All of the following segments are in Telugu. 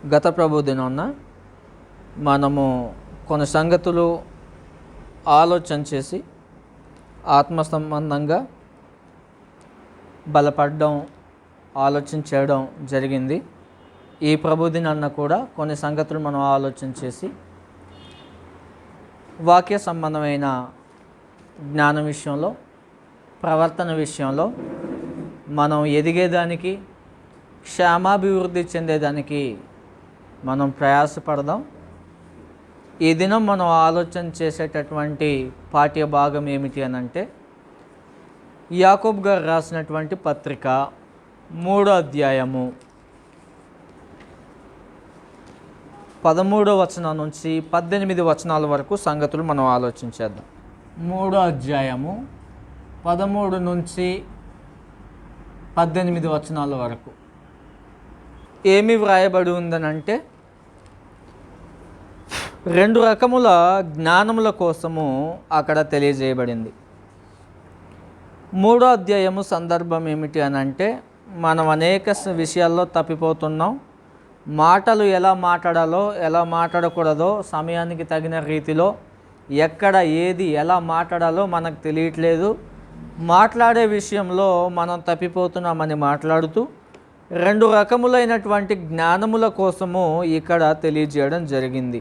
గత ప్రభు దినాన మనము కొన్ని సంగతులు ఆలోచన చేసి ఆత్మ సంబంధంగా బలపడడం ఆలోచన చేయడం జరిగింది. ఈ ప్రభు దినాన కూడా కొన్ని సంగతులు మనం ఆలోచన చేసి వాక్య సంబంధమైన జ్ఞానం విషయంలో, ప్రవర్తన విషయంలో మనం ఎదిగేదానికి, క్షేమాభివృద్ధి చెందేదానికి మనం ప్రయాసపడదాం. ఈ దినం మనం ఆలోచన చేసేటటువంటి పాఠ్య భాగం ఏమిటి అని అంటే, యాకోబు గారు రాసినటువంటి పత్రిక 3వ అధ్యాయము 13వ వచనం నుంచి 18 వచనాల వరకు సంగతులు మనం ఆలోచించేద్దాం. 3వ అధ్యాయము 13 నుంచి 18 వచనాల వరకు ఏమి వ్రాయబడి ఉందనంటే, 2 రకముల జ్ఞానముల కోసము అక్కడ తెలియజేయబడింది. 3వ అధ్యాయము సందర్భం ఏమిటి అని అంటే, మనం అనేక విషయాల్లో తప్పిపోతున్నాం. మాటలు ఎలా మాట్లాడాలో, ఎలా మాట్లాడకూడదో, సమయానికి తగిన రీతిలో ఎక్కడ ఏది ఎలా మాట్లాడాలో మనకు తెలియట్లేదు. మాట్లాడే విషయంలో మనం తప్పిపోతున్నామని మాట్లాడుతూ 2 రకములైనటువంటి జ్ఞానముల కోసము ఇక్కడ తెలియజేయడం జరిగింది.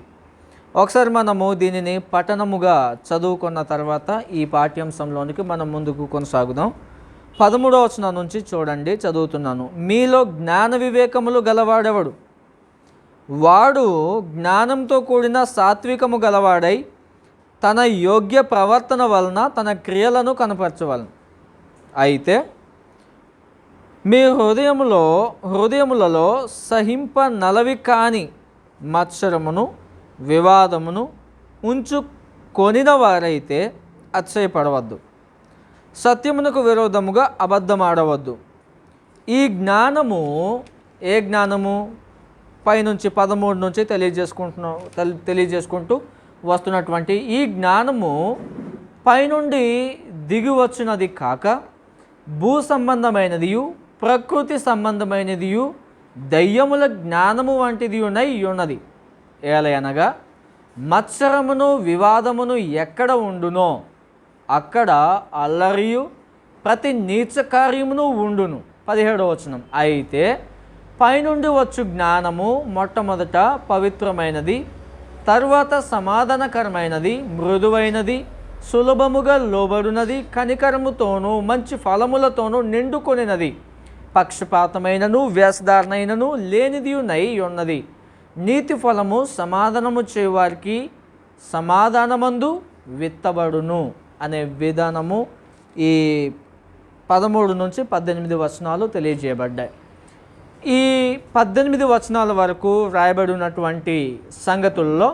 ఒకసారి మనము దీనిని పఠనముగా చదువుకున్న తర్వాత ఈ పాఠ్యాంశంలోనికి మనం ముందుకు కొనసాగుదాం. 13వ వచనం నుంచి చూడండి, చదువుతున్నాను. మీలో జ్ఞాన వివేకములు గలవాడెవడు? వాడు జ్ఞానంతో కూడిన సాత్వికము గలవాడై తన యోగ్య ప్రవర్తన వలన తన క్రియలను కనపరచవలను. అయితే మీ హృదయములలో సహింపనలవి కాని మత్సరమును, వివాదమును ఉంచుకొనిన వారైతే అతిశయపడవద్దు. సత్యమునకు విరోధముగా అబద్ధమాడవద్దు. ఈ జ్ఞానము ఏ జ్ఞానము? పైనుంచి 13 నుంచి తెలియజేసుకుంటూ వస్తున్నటువంటి ఈ జ్ఞానము పైనుండి దిగి వచ్చినది కాక, భూ సంబంధమైనదియు ప్రకృతి సంబంధమైనదియు దయ్యముల జ్ఞానము వంటిది ఉన్నది. ఏలయనగా మత్సరమును, వివాదమును ఎక్కడ ఉండునో అక్కడ అల్లరియు ప్రతి నీచ కార్యమును ఉండును. 17వ వచనం. అయితే పైనుండి వచ్చు జ్ఞానము మొట్టమొదట పవిత్రమైనది, తరువాత సమాధానకరమైనది, మృదువైనది, సులభముగా లోబడినది, కనికరముతోనూ మంచి ఫలములతోనూ నిండుకొనినది, పక్షపాతమైనను వేషధారణైనను లేనిదియునై ఉన్నది. నీతి ఫలము సమాధానము చేయువారికి సమాధానమందు విత్తబడును అనే విధానము ఈ 13 నుంచి 18 వచనాలు తెలియజేయబడ్డాయి. ఈ 18 వచనాల వరకు వ్రాయబడి ఉన్నటువంటి సంగతుల్లో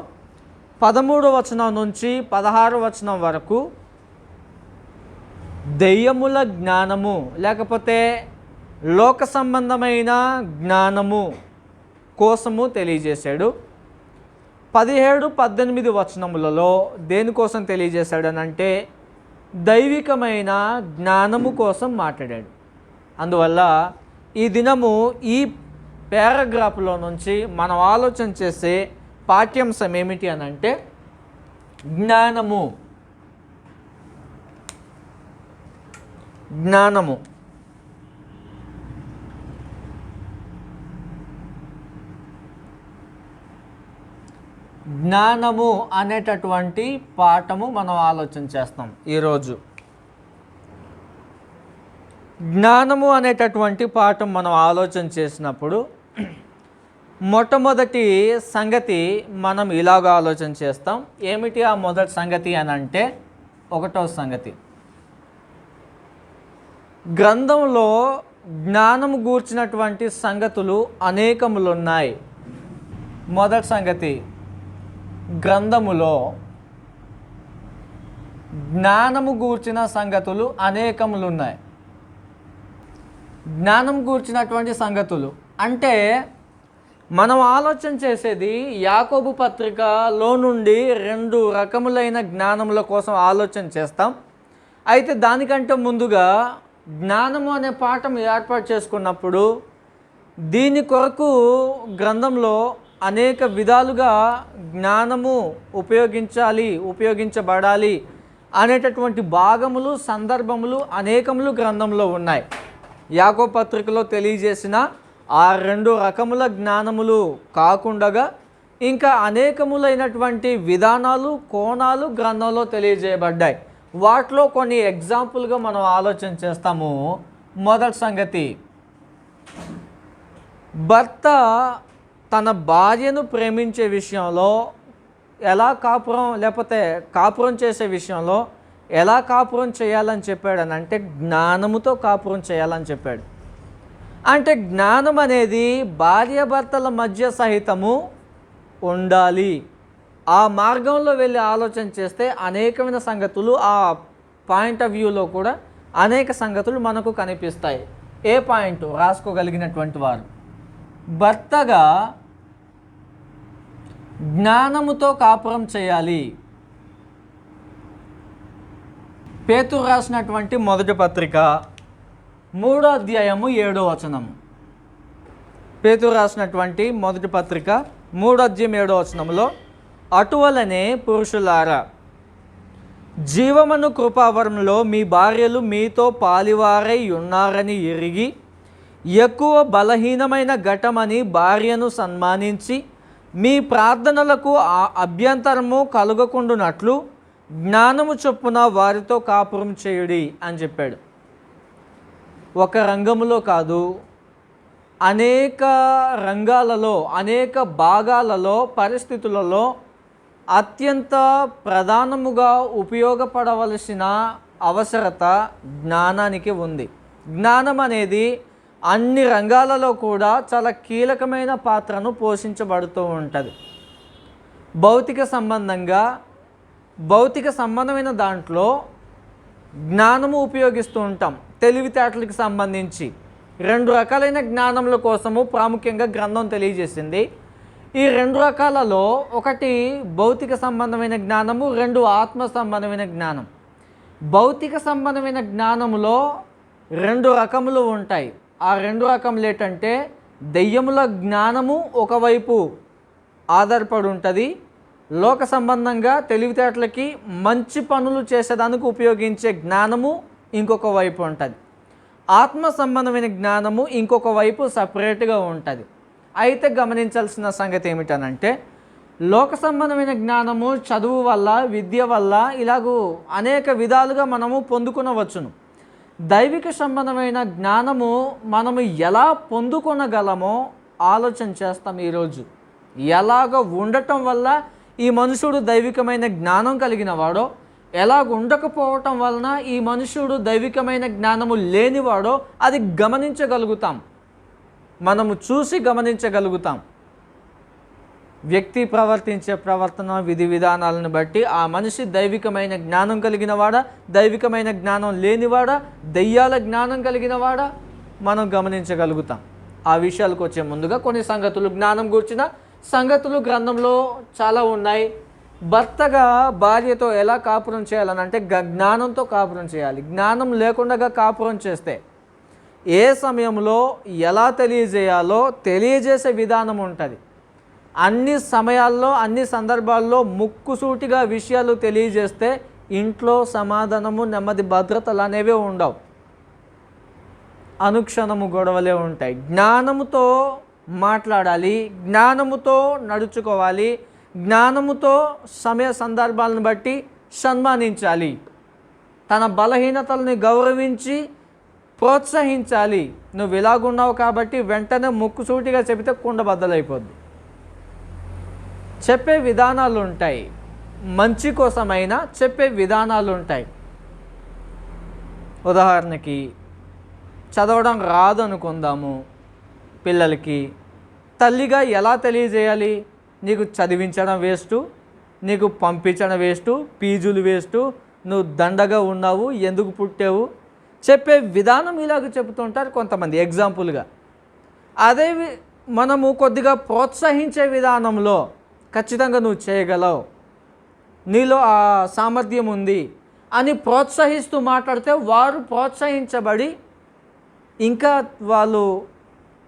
13వ వచనం నుంచి 16వ వచనం వరకు దెయ్యముల జ్ఞానము లేకపోతే లోక సంబంధమైన జ్ఞానము కోసము తెలియజేశాడు. 17, 18 వచనములలో దేనికోసం తెలియజేశాడు అని అంటే, దైవికమైన జ్ఞానము కోసం మాట్లాడాడు. అందువల్ల ఈ దినము ఈ పారాగ్రాఫ్లో నుంచి మనం ఆలోచన చేసే పాఠ్యాంశం ఏమిటి అని అంటే, జ్ఞానము. జ్ఞానము అనేటటువంటి పాఠము మనం ఆలోచన చేస్తాం ఈరోజు. జ్ఞానము అనేటటువంటి పాఠం మనం ఆలోచన చేసినప్పుడు మొట్టమొదటి సంగతి మనం ఇలాగ ఆలోచన చేస్తాం. ఏమిటి ఆ మొదటి సంగతి అని అంటే, 1వ సంగతి, గ్రంథంలో జ్ఞానము గూర్చినటువంటి సంగతులు అనేకములు ఉన్నాయి. మొదటి సంగతి, గ్రంథములో జ్ఞానము గూర్చిన సంగతులు అనేకములు ఉన్నాయి. జ్ఞానం గూర్చినటువంటి సంగతులు అంటే మనం ఆలోచన చేసేది యాకోబు పత్రికలో నుండి 2 రకములైన జ్ఞానముల కోసం ఆలోచన చేస్తాం. అయితే దానికంటే ముందుగా జ్ఞానము అనే పాఠం ఏర్పాటు చేసుకున్నప్పుడు దీని కొరకు గ్రంథంలో అనేక విధాలుగా జ్ఞానము ఉపయోగించబడాలి అనేటటువంటి భాగములు, సందర్భములు అనేకములు గ్రంథంలో ఉన్నాయి. యాకోబు పత్రికలో తెలియజేసిన ఆ 2 రకముల జ్ఞానములు కాకుండా ఇంకా అనేకములైనటువంటి విధానాలు, కోణాలు గ్రంథంలో తెలియజేయబడ్డాయి. వాటిలో కొన్ని ఎగ్జాంపుల్గా మనం ఆలోచన చేస్తాము. మొదటి సంగతి, భర్త తన భార్యను ప్రేమించే విషయంలో ఎలా కాపురం చేసే విషయంలో ఎలా కాపురం చేయాలని చెప్పాడనంటే జ్ఞానముతో కాపురం చేయాలని చెప్పాడు. అంటే జ్ఞానం అనేది భార్యాభర్తల మధ్య సహితము ఉండాలి. ఆ మార్గంలో వెళ్ళి ఆలోచన చేస్తే అనేకమైన సంగతులు, ఆ పాయింట్ ఆఫ్ వ్యూలో కూడా అనేక సంగతులు మనకు కనిపిస్తాయి. ఏ పాయింట్ రాసుకోగలిగినటువంటి వారు, భర్తగా జ్ఞానముతో కాపురం చేయాలి. పేతురు రాసినటువంటి మొదటి పత్రిక 3వ అధ్యాయము 7వ వచనము. పేతురు రాసినటువంటి మొదటి పత్రిక 3వ అధ్యాయం 7వ వచనంలో, అటువలనే పురుషులారా, జీవమను కృపావరంలో మీ భార్యలు మీతో పాలివారై ఉన్నారని ఎరిగి ఎక్కువ బలహీనమైన ఘటమని భార్యను సన్మానించి మీ ప్రార్థనలకు అభ్యంతరము కలుగకుండునట్లు జ్ఞానము చొప్పున వారితో కాపురం చేయుడి అని చెప్పాడు. ఒక రంగములో కాదు, అనేక రంగాలలో, అనేక భాగాలలో, పరిస్థితులలో అత్యంత ప్రధానముగా ఉపయోగపడవలసిన అవసరత జ్ఞానానికి ఉంది. జ్ఞానం అనేది అన్ని రంగాలలో కూడా చాలా కీలకమైన పాత్రను పోషించబడుతూ ఉంటుంది. భౌతిక సంబంధమైన దాంట్లో జ్ఞానము ఉపయోగిస్తూ ఉంటాం. తెలివితేటలకు సంబంధించి 2 రకాలైన జ్ఞానముల కోసము ప్రాముఖ్యంగా గ్రంథం తెలియజేసింది. ఈ 2 రకాలలో ఒకటి భౌతిక సంబంధమైన జ్ఞానము, 2 ఆత్మ సంబంధమైన జ్ఞానం. భౌతిక సంబంధమైన జ్ఞానములో 2 రకములు ఉంటాయి. ఆ 2 రకములు ఏంటంటే, దెయ్యముల జ్ఞానము ఒకవైపు ఆధారపడి ఉంటుంది, లోక సంబంధంగా తెలివితేటలకి మంచి పనులు చేసేదానికి ఉపయోగించే జ్ఞానము ఇంకొక వైపు ఉంటుంది. ఆత్మ సంబంధమైన జ్ఞానము ఇంకొక వైపు సపరేట్గా ఉంటుంది. అయితే గమనించాల్సిన సంగతి ఏమిటనంటే, లోక సంబంధమైన జ్ఞానము చదువు వల్ల, విద్య వల్ల ఇలాగూ అనేక విధాలుగా మనము పొందుకునవచ్చును. దైవిక సంబంధమైన జ్ఞానము మనము ఎలా పొందుకొనగలమో ఆలోచన చేస్తాం. ఈరోజు ఎలాగ ఉండటం వల్ల ఈ మనుషుడు దైవికమైన జ్ఞానం కలిగిన వాడో, ఎలాగ ఉండకపోవటం వలన ఈ మనుషుడు దైవికమైన జ్ఞానము లేనివాడో అది గమనించగలుగుతాం. మనము చూసి గమనించగలుగుతాం. వ్యక్తి ప్రవర్తించే ప్రవర్తన, విధి విధానాలను బట్టి ఆ మనిషి దైవికమైన జ్ఞానం కలిగిన వాడా, దైవికమైన జ్ఞానం లేనివాడా, దెయ్యాల జ్ఞానం కలిగిన వాడా మనం గమనించగలుగుతాం. ఆ విషయాలకు వచ్చే ముందుగా కొన్ని సంగతులు, జ్ఞానం గూర్చిన సంగతులు గ్రంథంలో చాలా ఉన్నాయి. భర్తగా భార్యతో ఎలా కాపురం చేయాలని అంటే జ్ఞానంతో కాపురం చేయాలి. జ్ఞానం లేకుండా కాపురం చేస్తే ఏ సమయంలో ఎలా తెలియజేయాలో తెలియజేసే విధానం ఉంటుంది. అన్ని సమయాల్లో, అన్ని సందర్భాల్లో ముక్కుసూటిగా విషయాలు తెలియజేస్తే ఇంట్లో సమాధానము, నెమ్మది, భద్రతలు అనేవి ఉండవు. అనుక్షణము గొడవలే ఉంటాయి. జ్ఞానముతో మాట్లాడాలి, జ్ఞానముతో నడుచుకోవాలి, జ్ఞానముతో సమయ సందర్భాలను బట్టి సన్మానించాలి, తన బలహీనతల్ని గౌరవించి ప్రోత్సహించాలి. నువ్వు ఇలాగున్నావు కాబట్టి వెంటనే ముక్కుసూటిగా చెబితే కుండ బద్దలైపోద్ది. చెప్పే విధానాలు ఉంటాయి, మంచి కోసమైనా చెప్పే విధానాలు ఉంటాయి. ఉదాహరణకి చదవడం రాదు అనుకుందాము, పిల్లలకి తల్లిగా ఎలా తెలియజేయాలి? నీకు చదివించడం వేస్టు, నీకు పంపించడం వేస్టు, ఫీజులు వేస్టు, నువ్వు దండగా ఉన్నావు, ఎందుకు పుట్టావు, చెప్పే విధానం ఇలాగ చెబుతుంటారు కొంతమంది ఎగ్జాంపుల్గా. అదే మనము కొద్దిగా ప్రోత్సహించే విధానంలో ఖచ్చితంగా నువ్వు చేయగలవు, నీలో ఆ సామర్థ్యం ఉంది అని ప్రోత్సహిస్తూ మాట్లాడితే వారు ప్రోత్సహించబడి ఇంకా వాళ్ళు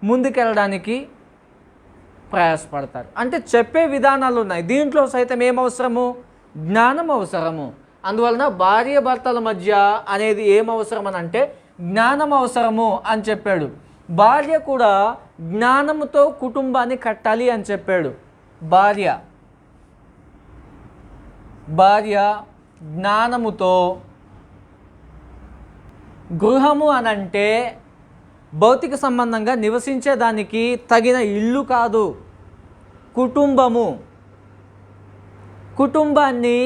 ముందుకెళ్ళడానికి ప్రయాసపడతారు. అంటే చెప్పే విధానాలు ఉన్నాయి. దీంట్లో సైతం ఏమవసరము? జ్ఞానం అవసరము. అందువలన భార్య భర్తల మధ్య అనేది ఏమవసరం అని అంటే జ్ఞానం అవసరము అని చెప్పాడు. భార్య కూడా జ్ఞానముతో కుటుంబాన్ని కట్టాలి అని చెప్పాడు. భార్య జ్ఞానముతో, గృహము అనంటే భౌతిక సంబంధంగా నివసించేదానికి తగిన ఇల్లు కాదు, కుటుంబాన్ని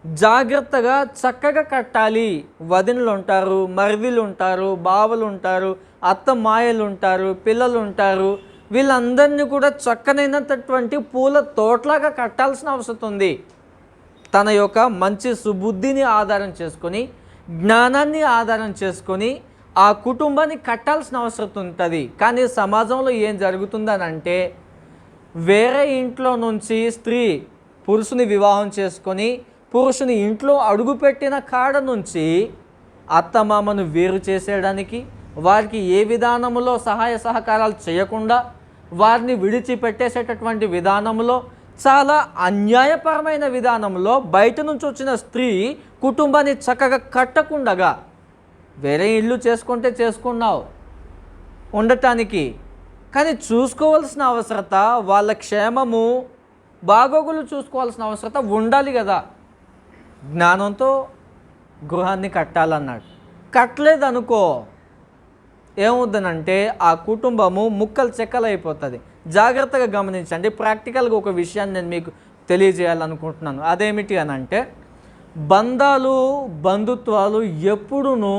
జాగ్రత్తగా చక్కగా కట్టాలి. వదినలు ఉంటారు, మరిదిలు ఉంటారు, బావలు ఉంటారు, అత్త మాయలు ఉంటారు, పిల్లలు ఉంటారు. వీళ్ళందరినీ కూడా చక్కనైనటువంటి పూల తోటలాగా కట్టాల్సిన అవసరం ఉంది. తన యొక్క మంచి సుబుద్ధిని ఆధారం చేసుకొని, జ్ఞానాన్ని ఆధారం చేసుకొని ఆ కుటుంబాన్ని కట్టాల్సిన అవసరం ఉంటుంది. కానీ సమాజంలో ఏం జరుగుతుందని అంటే వేరే ఇంట్లో నుంచి స్త్రీ పురుషుని వివాహం చేసుకొని పురుషుని ఇంట్లో అడుగుపెట్టిన కాడ నుంచి అత్తమామను వేరు చేసేయడానికి, వారికి ఏ విధానంలో సహాయ సహకారాలు చేయకుండా వారిని విడిచిపెట్టేసేటటువంటి విధానంలో, చాలా అన్యాయపరమైన విధానంలో బయట నుంచి వచ్చిన స్త్రీ కుటుంబాన్ని చక్కగా కట్టకుండగా వేరే ఇల్లు చేసుకుంటే చేసుకున్నావు ఉండటానికి, కానీ చూసుకోవాల్సిన అవసరత, వాళ్ళ క్షేమము బాగోగులు చూసుకోవాల్సిన అవసరత ఉండాలి కదా. జ్ఞానంతో గృహాన్ని కట్టాలన్నాడు. కట్టలేదనుకో ఏమవుతుందంటే ఆ కుటుంబము ముక్కలు చెక్కలు అయిపోతుంది. జాగ్రత్తగా గమనించండి. ప్రాక్టికల్గా ఒక విషయాన్ని నేను మీకు తెలియజేయాలనుకుంటున్నాను. అదేమిటి అని అంటే బంధాలు, బంధుత్వాలు ఎప్పుడునూ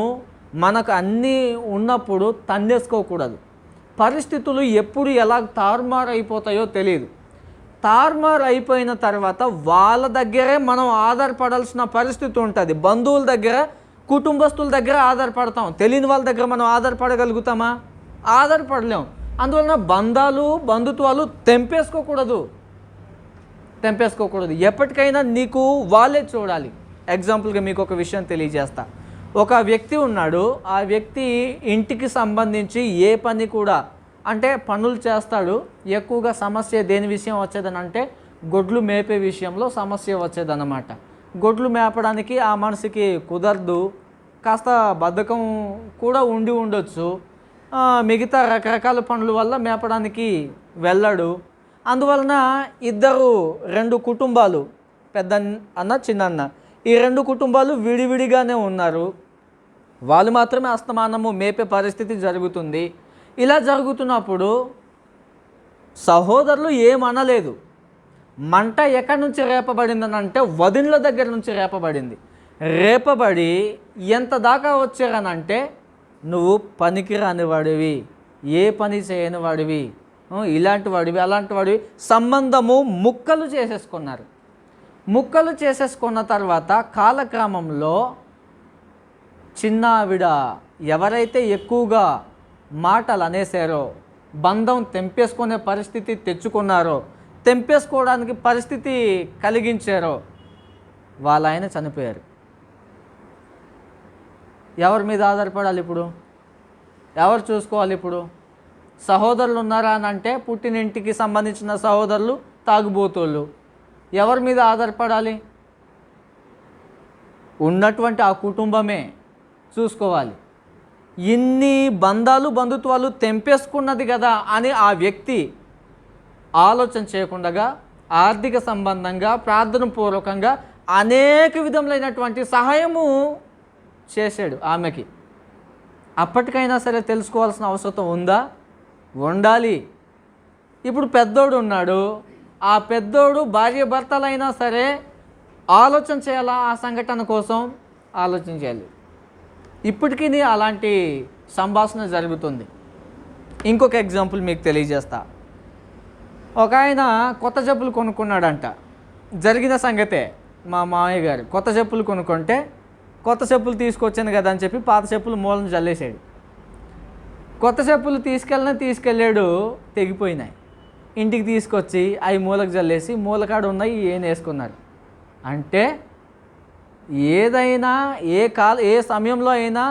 మనకు అన్నీ ఉన్నప్పుడు తన్నేసుకోకూడదు. పరిస్థితులు ఎప్పుడు ఎలా తారుమారు అయిపోతాయో తెలియదు. తారుమారు అయిపోయిన తర్వాత వాళ్ళ దగ్గరే మనం ఆధారపడాల్సిన పరిస్థితి ఉంటుంది. బంధువుల దగ్గర, కుటుంబస్తుల దగ్గర ఆధారపడతాం. తెలియని వాళ్ళ దగ్గర మనం ఆధారపడగలుగుతామా? ఆధారపడలేం. అందువలన బంధాలు, బంధుత్వాలు తెంపేసుకోకూడదు. ఎప్పటికైనా నీకు వాళ్ళే చూడాలి. ఎగ్జాంపుల్గా మీకు ఒక విషయం తెలియజేస్తా. ఒక వ్యక్తి ఉన్నాడు. ఆ వ్యక్తి ఇంటికి సంబంధించి ఏ పని కూడా అంటే పనులు చేస్తాడు. ఎక్కువగా సమస్య దేని విషయం వచ్చేదని అంటే గొడ్లు మేపే విషయంలో సమస్య వచ్చేదన్నమాట. గొడ్లు మేపడానికి ఆ మనిషికి కుదరదు, కాస్త బద్ధకం కూడా ఉండొచ్చు. మిగతా రకరకాల పనుల వల్ల మేపడానికి వెళ్ళాడు. అందువలన రెండు కుటుంబాలు, పెద్ద అన్న చిన్న, ఈ రెండు కుటుంబాలు విడివిడిగానే ఉన్నారు. వాళ్ళు మాత్రమే అస్తమానము మేపే పరిస్థితి జరుగుతుంది. ఇలా జరుగుతున్నప్పుడు సహోదరులు ఏమనలేదు. మంట ఎక్కడి నుంచి రేపబడిందని అంటే వదినల దగ్గర నుంచి రేపబడి ఎంత దాకా వచ్చారనంటే నువ్వు పనికిరాని వాడివి, ఏ పని చేయని వాడివి, ఇలాంటి వాడివి, అలాంటి వాడివి, సంబంధము ముక్కలు చేసేసుకున్నారు. ముక్కలు చేసేసుకున్న తర్వాత కాలక్రమంలో చిన్న ఆవిడ ఎవరైతే ఎక్కువగా మాటలు అనేసారో, బంధం తెంపేసుకునే పరిస్థితి తెచ్చుకున్నారో, తెంపేసుకోవడానికి పరిస్థితి కలిగించారో, వాళ్ళ ఆయన చనిపోయారు. ఎవరి మీద ఆధారపడాలి ఇప్పుడు? ఎవరు చూసుకోవాలి ఇప్పుడు? సహోదరులు ఉన్నారా అని అంటే పుట్టినింటికి సంబంధించిన సహోదరులు తాగుబోతోళ్ళు. ఎవరి మీద ఆధారపడాలి? ఉన్నటువంటి ఆ కుటుంబమే చూసుకోవాలి. ఇన్ని బంధాలు, బంధుత్వాలు తెంపేసుకున్నది కదా అని ఆ వ్యక్తి ఆలోచన చేయకుండా ఆర్థిక సంబంధంగా, ప్రార్థన పూర్వకంగా అనేక విధములైనటువంటి సహాయము చేశాడు ఆమెకి. అప్పటికైనా సరే తెలుసుకోవాల్సిన అవసరం ఉందా? ఉండాలి. ఇప్పుడు పెద్దోడు ఉన్నాడు. ఆ పెద్దోడు భార్య భర్తలైనా సరే ఆలోచన చేయాలా? ఆ సంఘటన కోసం ఆలోచన చేయాలి. ఇప్పటికీ అలాంటి సంభాషణ జరుగుతుంది. ఇంకొక ఎగ్జాంపుల్ మీకు తెలియజేస్తా. ఒక ఆయన కొత్త చెప్పులు కొనుక్కున్నాడంట. జరిగిన సంగతే. మా మామయ్య గారు కొత్త చెప్పులు కొనుక్కుంటే కొత్త చెప్పులు తీసుకొచ్చాను కదా అని చెప్పి పాత చెప్పులు మూలను జల్లేసాడు. కొత్త చెప్పులు తీసుకెళ్ళాడు, తెగిపోయినాయి. ఇంటికి తీసుకొచ్చి అవి మూలకు జల్లేసి మూలకాడు ఉన్నాయి ఏం వేసుకున్నారు. అంటే ఏదైనా ఏ సమయంలో అయినా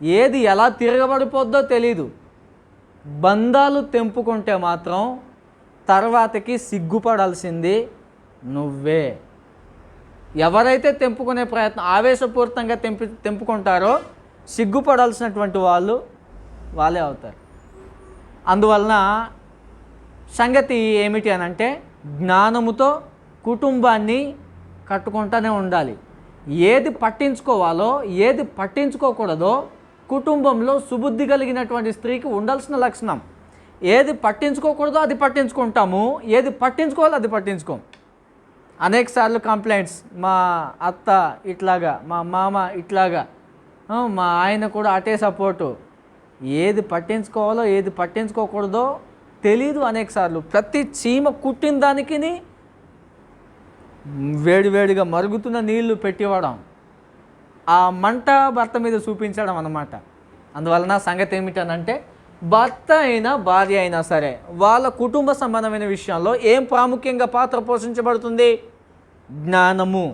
ఏది ఎలా తిరగబడిపోద్దో తెలీదు. బంధాలు తెంపుకుంటే మాత్రం తర్వాతకి సిగ్గుపడాల్సింది నువ్వే. ఎవరైతే తెంపుకునే ప్రయత్నం ఆవేశపూరితంగా తెంపుకుంటారో సిగ్గుపడాల్సినటువంటి వాళ్ళే అవుతారు. అందువలన సంగతి ఏమిటి అని అంటే, జ్ఞానముతో కుటుంబాన్ని కట్టుకుంటూనే ఉండాలి. ఏది పట్టించుకోవాలో ఏది పట్టించుకోకూడదో కుటుంబంలో సుబుద్ధి కలిగినటువంటి స్త్రీకి ఉండాల్సిన లక్షణం. ఏది పట్టించుకోకూడదో అది పట్టించుకుంటాము, ఏది పట్టించుకోవాలో అది పట్టించుకోం. అనేకసార్లు కంప్లైంట్స్, మా అత్త ఇట్లాగా, మా మామ ఇట్లాగా, మా ఆయన కూడా అటే సపోర్టు. ఏది పట్టించుకోవాలో ఏది పట్టించుకోకూడదో తెలీదు అనేకసార్లు. ప్రతి చీమ కుట్టిన దానికి వేడివేడిగా మరుగుతున్న నీళ్లు పెట్టివ్వడం, ఆ మంట భర్త మీద చూపించడం అన్నమాట. అందువలన సంగతి ఏమిటనంటే, భర్త అయినా భార్య అయినా సరే వాళ్ళ కుటుంబ సంబంధమైన విషయంలో ఏం ప్రాముఖ్యంగా పాత్ర పోషించబడుతుంది? జ్ఞానము.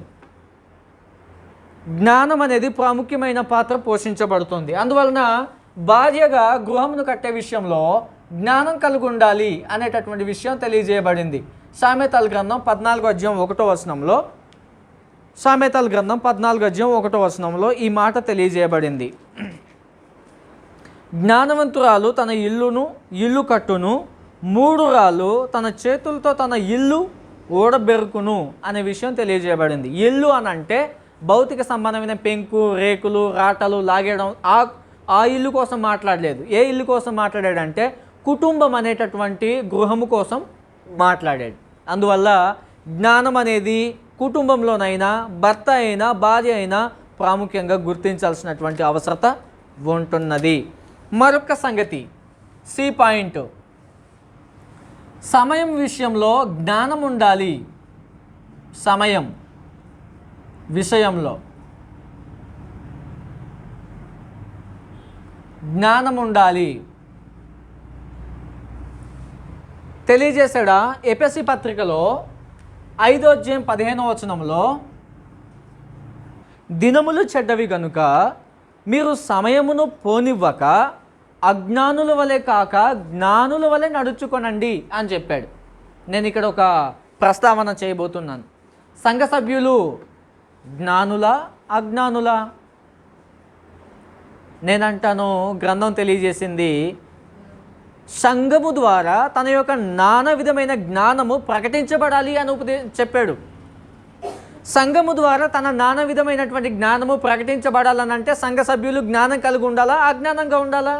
జ్ఞానం అనేది ప్రాముఖ్యమైన పాత్ర పోషించబడుతుంది. అందువలన భార్యగా గృహమును కట్టే విషయంలో జ్ఞానం కలిగి ఉండాలి అనేటటువంటి విషయం తెలియజేయబడింది. సామెతల గ్రంథం 14:1 సామెతల గ్రంథం 14:1 ఈ మాట తెలియజేయబడింది. జ్ఞానవంతురాలు తన ఇల్లు కట్టును, 3 రాళ్ళు తన చేతులతో తన ఇల్లు ఊడబెరుకును అనే విషయం తెలియజేయబడింది. ఇల్లు అని అంటే భౌతిక సంబంధమైన పెంకు, రేకులు, రాటలు లాగేయడం, ఆ ఇల్లు కోసం మాట్లాడలేదు. ఏ ఇల్లు కోసం మాట్లాడాడంటే కుటుంబం అనేటటువంటి గృహము కోసం మాట్లాడాడు. అందువల్ల జ్ఞానం అనేది కుటుంబంలోనైనా భర్త అయినా భార్య అయినా ప్రాముఖ్యంగా గుర్తించాల్సినటువంటి అవసరత ఉంటున్నది. మరొక సంగతి, సి పాయింట్, సమయం విషయంలో జ్ఞానం ఉండాలి. సమయం విషయంలో జ్ఞానం ఉండాలి. తెలియజేశాడా? ఎఫెసీ పత్రికలో 5:15 దినములు చెడ్డవి గనుక మీరు సమయమును పోనివ్వక అజ్ఞానుల వలె కాక జ్ఞానుల వలె నడుచుకొనండి అని చెప్పాడు. నేను ఇక్కడ ఒక ప్రస్తావన చేయబోతున్నాను. సంఘ సభ్యులు జ్ఞానులా అజ్ఞానులా? నేనంటాను, గ్రంథం తెలియజేసింది సంఘము ద్వారా తన యొక్క నానా విధమైన జ్ఞానము ప్రకటించబడాలి అని చెప్పాడు. సంఘము ద్వారా తన నానా విధమైనటువంటి జ్ఞానము ప్రకటించబడాలని అంటే సంఘ సభ్యులు జ్ఞానం కలిగి ఉండాలా అజ్ఞానంగా ఉండాలా?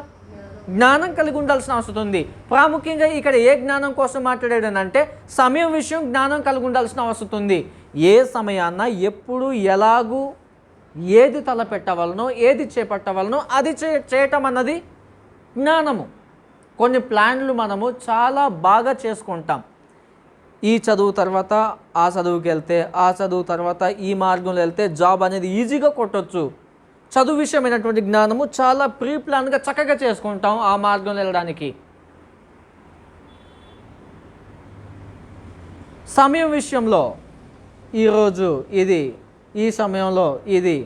జ్ఞానం కలిగి ఉండాల్సిన అవసరం ఉంది. ప్రాముఖ్యంగా ఇక్కడ ఏ జ్ఞానం కోసం మాట్లాడాడనంటే సమయం విషయం జ్ఞానం కలిగి ఉండాల్సిన అవసరం ఉంది. ఏ సమయాన్న ఎప్పుడు ఎలాగూ ఏది తలపెట్టవలనో ఏది చేపట్టవలనో అది చేయటం అన్నది జ్ఞానము. కొన్ని ప్లాన్లు మనము చాలా బాగా చేసుకుంటాం. ఈ చదువు తర్వాత ఆ చదువుకి వెళ్తే, ఆ చదువు తర్వాత ఈ మార్గంలో వెళ్తే జాబ్ అనేది ఈజీగా కొట్టొచ్చు. చదువు విషయమైనటువంటి జ్ఞానము చాలా ప్రీ ప్లాన్గా చక్కగా చేసుకుంటాం ఆ మార్గంలో వెళ్ళడానికి. సమయం విషయంలో ఈరోజు ఇది, ఈ సమయంలో ఇది,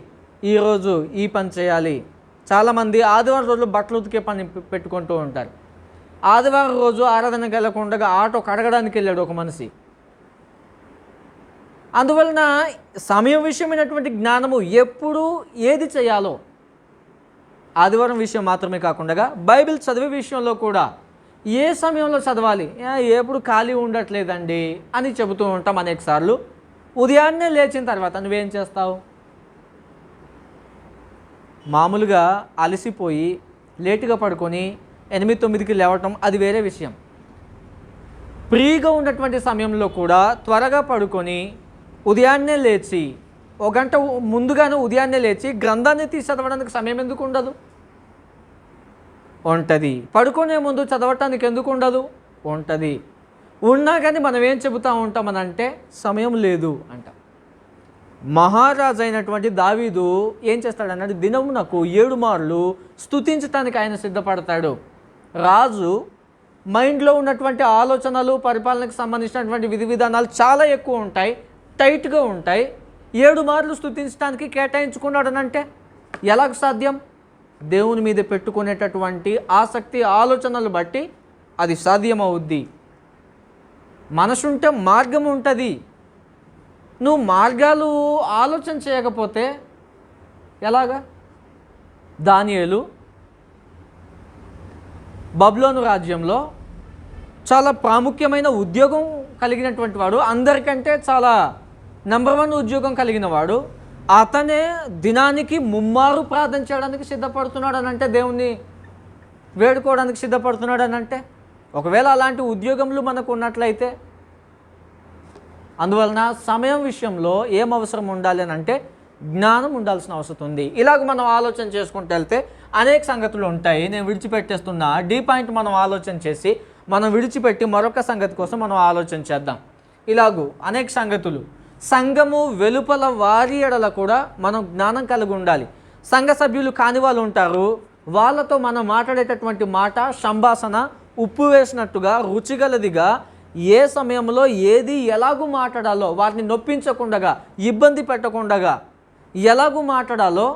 ఈరోజు ఈ పని చేయాలి. చాలామంది ఆదివారం రోజు బట్టలు ఉతికే పని పెట్టుకుంటూ ఉంటారు. ఆదివారం రోజు ఆరాధనకి వెళ్ళకుండా ఆటో కడగడానికి వెళ్ళాడు ఒక మనిషి. అందువలన సమయం విషయమైనటువంటి జ్ఞానము ఎప్పుడు ఏది చేయాలో, ఆదివారం విషయం మాత్రమే కాకుండా బైబిల్ చదివే విషయంలో కూడా ఏ సమయంలో చదవాలి, ఎప్పుడు ఖాళీ ఉండట్లేదండి అని చెబుతూ ఉంటాం అనేకసార్లు. ఉదయాన్నే లేచిన తర్వాత నువ్వేం చేస్తావు? మామూలుగా అలసిపోయి లేటుగా పడుకొని 8-9కి లేవటం అది వేరే విషయం. ఫ్రీగా ఉన్నటువంటి సమయంలో కూడా త్వరగా పడుకొని ఉదయాన్నే లేచి, 1 గంట ముందుగానే ఉదయాన్నే లేచి గ్రంథాన్ని తీసి చదవడానికి సమయం ఎందుకు ఉండదు? ఉంటుంది. పడుకునే ముందు చదవటానికి ఎందుకు ఉండదు? ఉంటుంది. ఉన్నా కానీ మనం ఏం చెబుతూ ఉంటామనంటే సమయం లేదు అంట. మహారాజు అయినటువంటి దావీదు ఏం చేస్తాడన్నాడు? దినమునకు 7 మార్లు స్తుతించటానికి ఆయన సిద్ధపడతాడు. రాజు మైండ్లో ఉన్నటువంటి ఆలోచనలు, పరిపాలనకు సంబంధించినటువంటి విధి విధానాలు చాలా ఎక్కువ ఉంటాయి, టైట్గా ఉంటాయి. 7 మార్లు స్తుతించడానికి కేటాయించుకున్నాడనంటే ఎలాగ సాధ్యం? దేవుని మీద పెట్టుకునేటటువంటి ఆసక్తి ఆలోచనలు బట్టి అది సాధ్యమవుద్ది. మనసు ఉంటే మార్గం ఉంటుంది. నువ్వు మార్గాలు ఆలోచన చేయకపోతే ఎలాగా? దానియేలు బబులోను రాజ్యంలో చాలా ప్రాముఖ్యమైన ఉద్యోగం కలిగినటువంటి వాడు, అందరికంటే చాలా నెంబర్ 1 ఉద్యోగం కలిగిన వాడు. అతనే దినానికి 3 ప్రార్థన చేయడానికి సిద్ధపడుతున్నాడు అని అంటే, దేవుణ్ణి వేడుకోవడానికి సిద్ధపడుతున్నాడు అని అంటే, ఒకవేళ అలాంటి ఉద్యోగములు మనకు ఉన్నట్లయితే, అందువలన సమయం విషయంలో ఏం అవసరం ఉండాలి అని అంటే జ్ఞానం ఉండాల్సిన అవసరం ఉంది. ఇలాగ మనం ఆలోచన చేసుకుంటూ వెళ్తే అనేక సంగతులు ఉంటాయి. నేను విడిచిపెట్టేస్తున్నా. డి పాయింట్ మనం ఆలోచన చేసి మనం విడిచిపెట్టి మరొక సంగతి కోసం మనం ఆలోచన చేద్దాం. ఇలాగూ అనేక సంగతులు. సంఘము వెలుపల వారి ఎడల కూడా మనం జ్ఞానం కలిగి ఉండాలి. సంఘ సభ్యులు కాని వాళ్ళు ఉంటారు, వాళ్ళతో మనం మాట్లాడేటటువంటి మాట సంభాషణ ఉప్పు వేసినట్టుగా రుచిగలదిగా, ఏ సమయంలో ఏది ఎలాగూ మాట్లాడాలో, వారిని నొప్పించకుండా ఇబ్బంది పెట్టకుండా ఎలాగూ మాట్లాడాలో,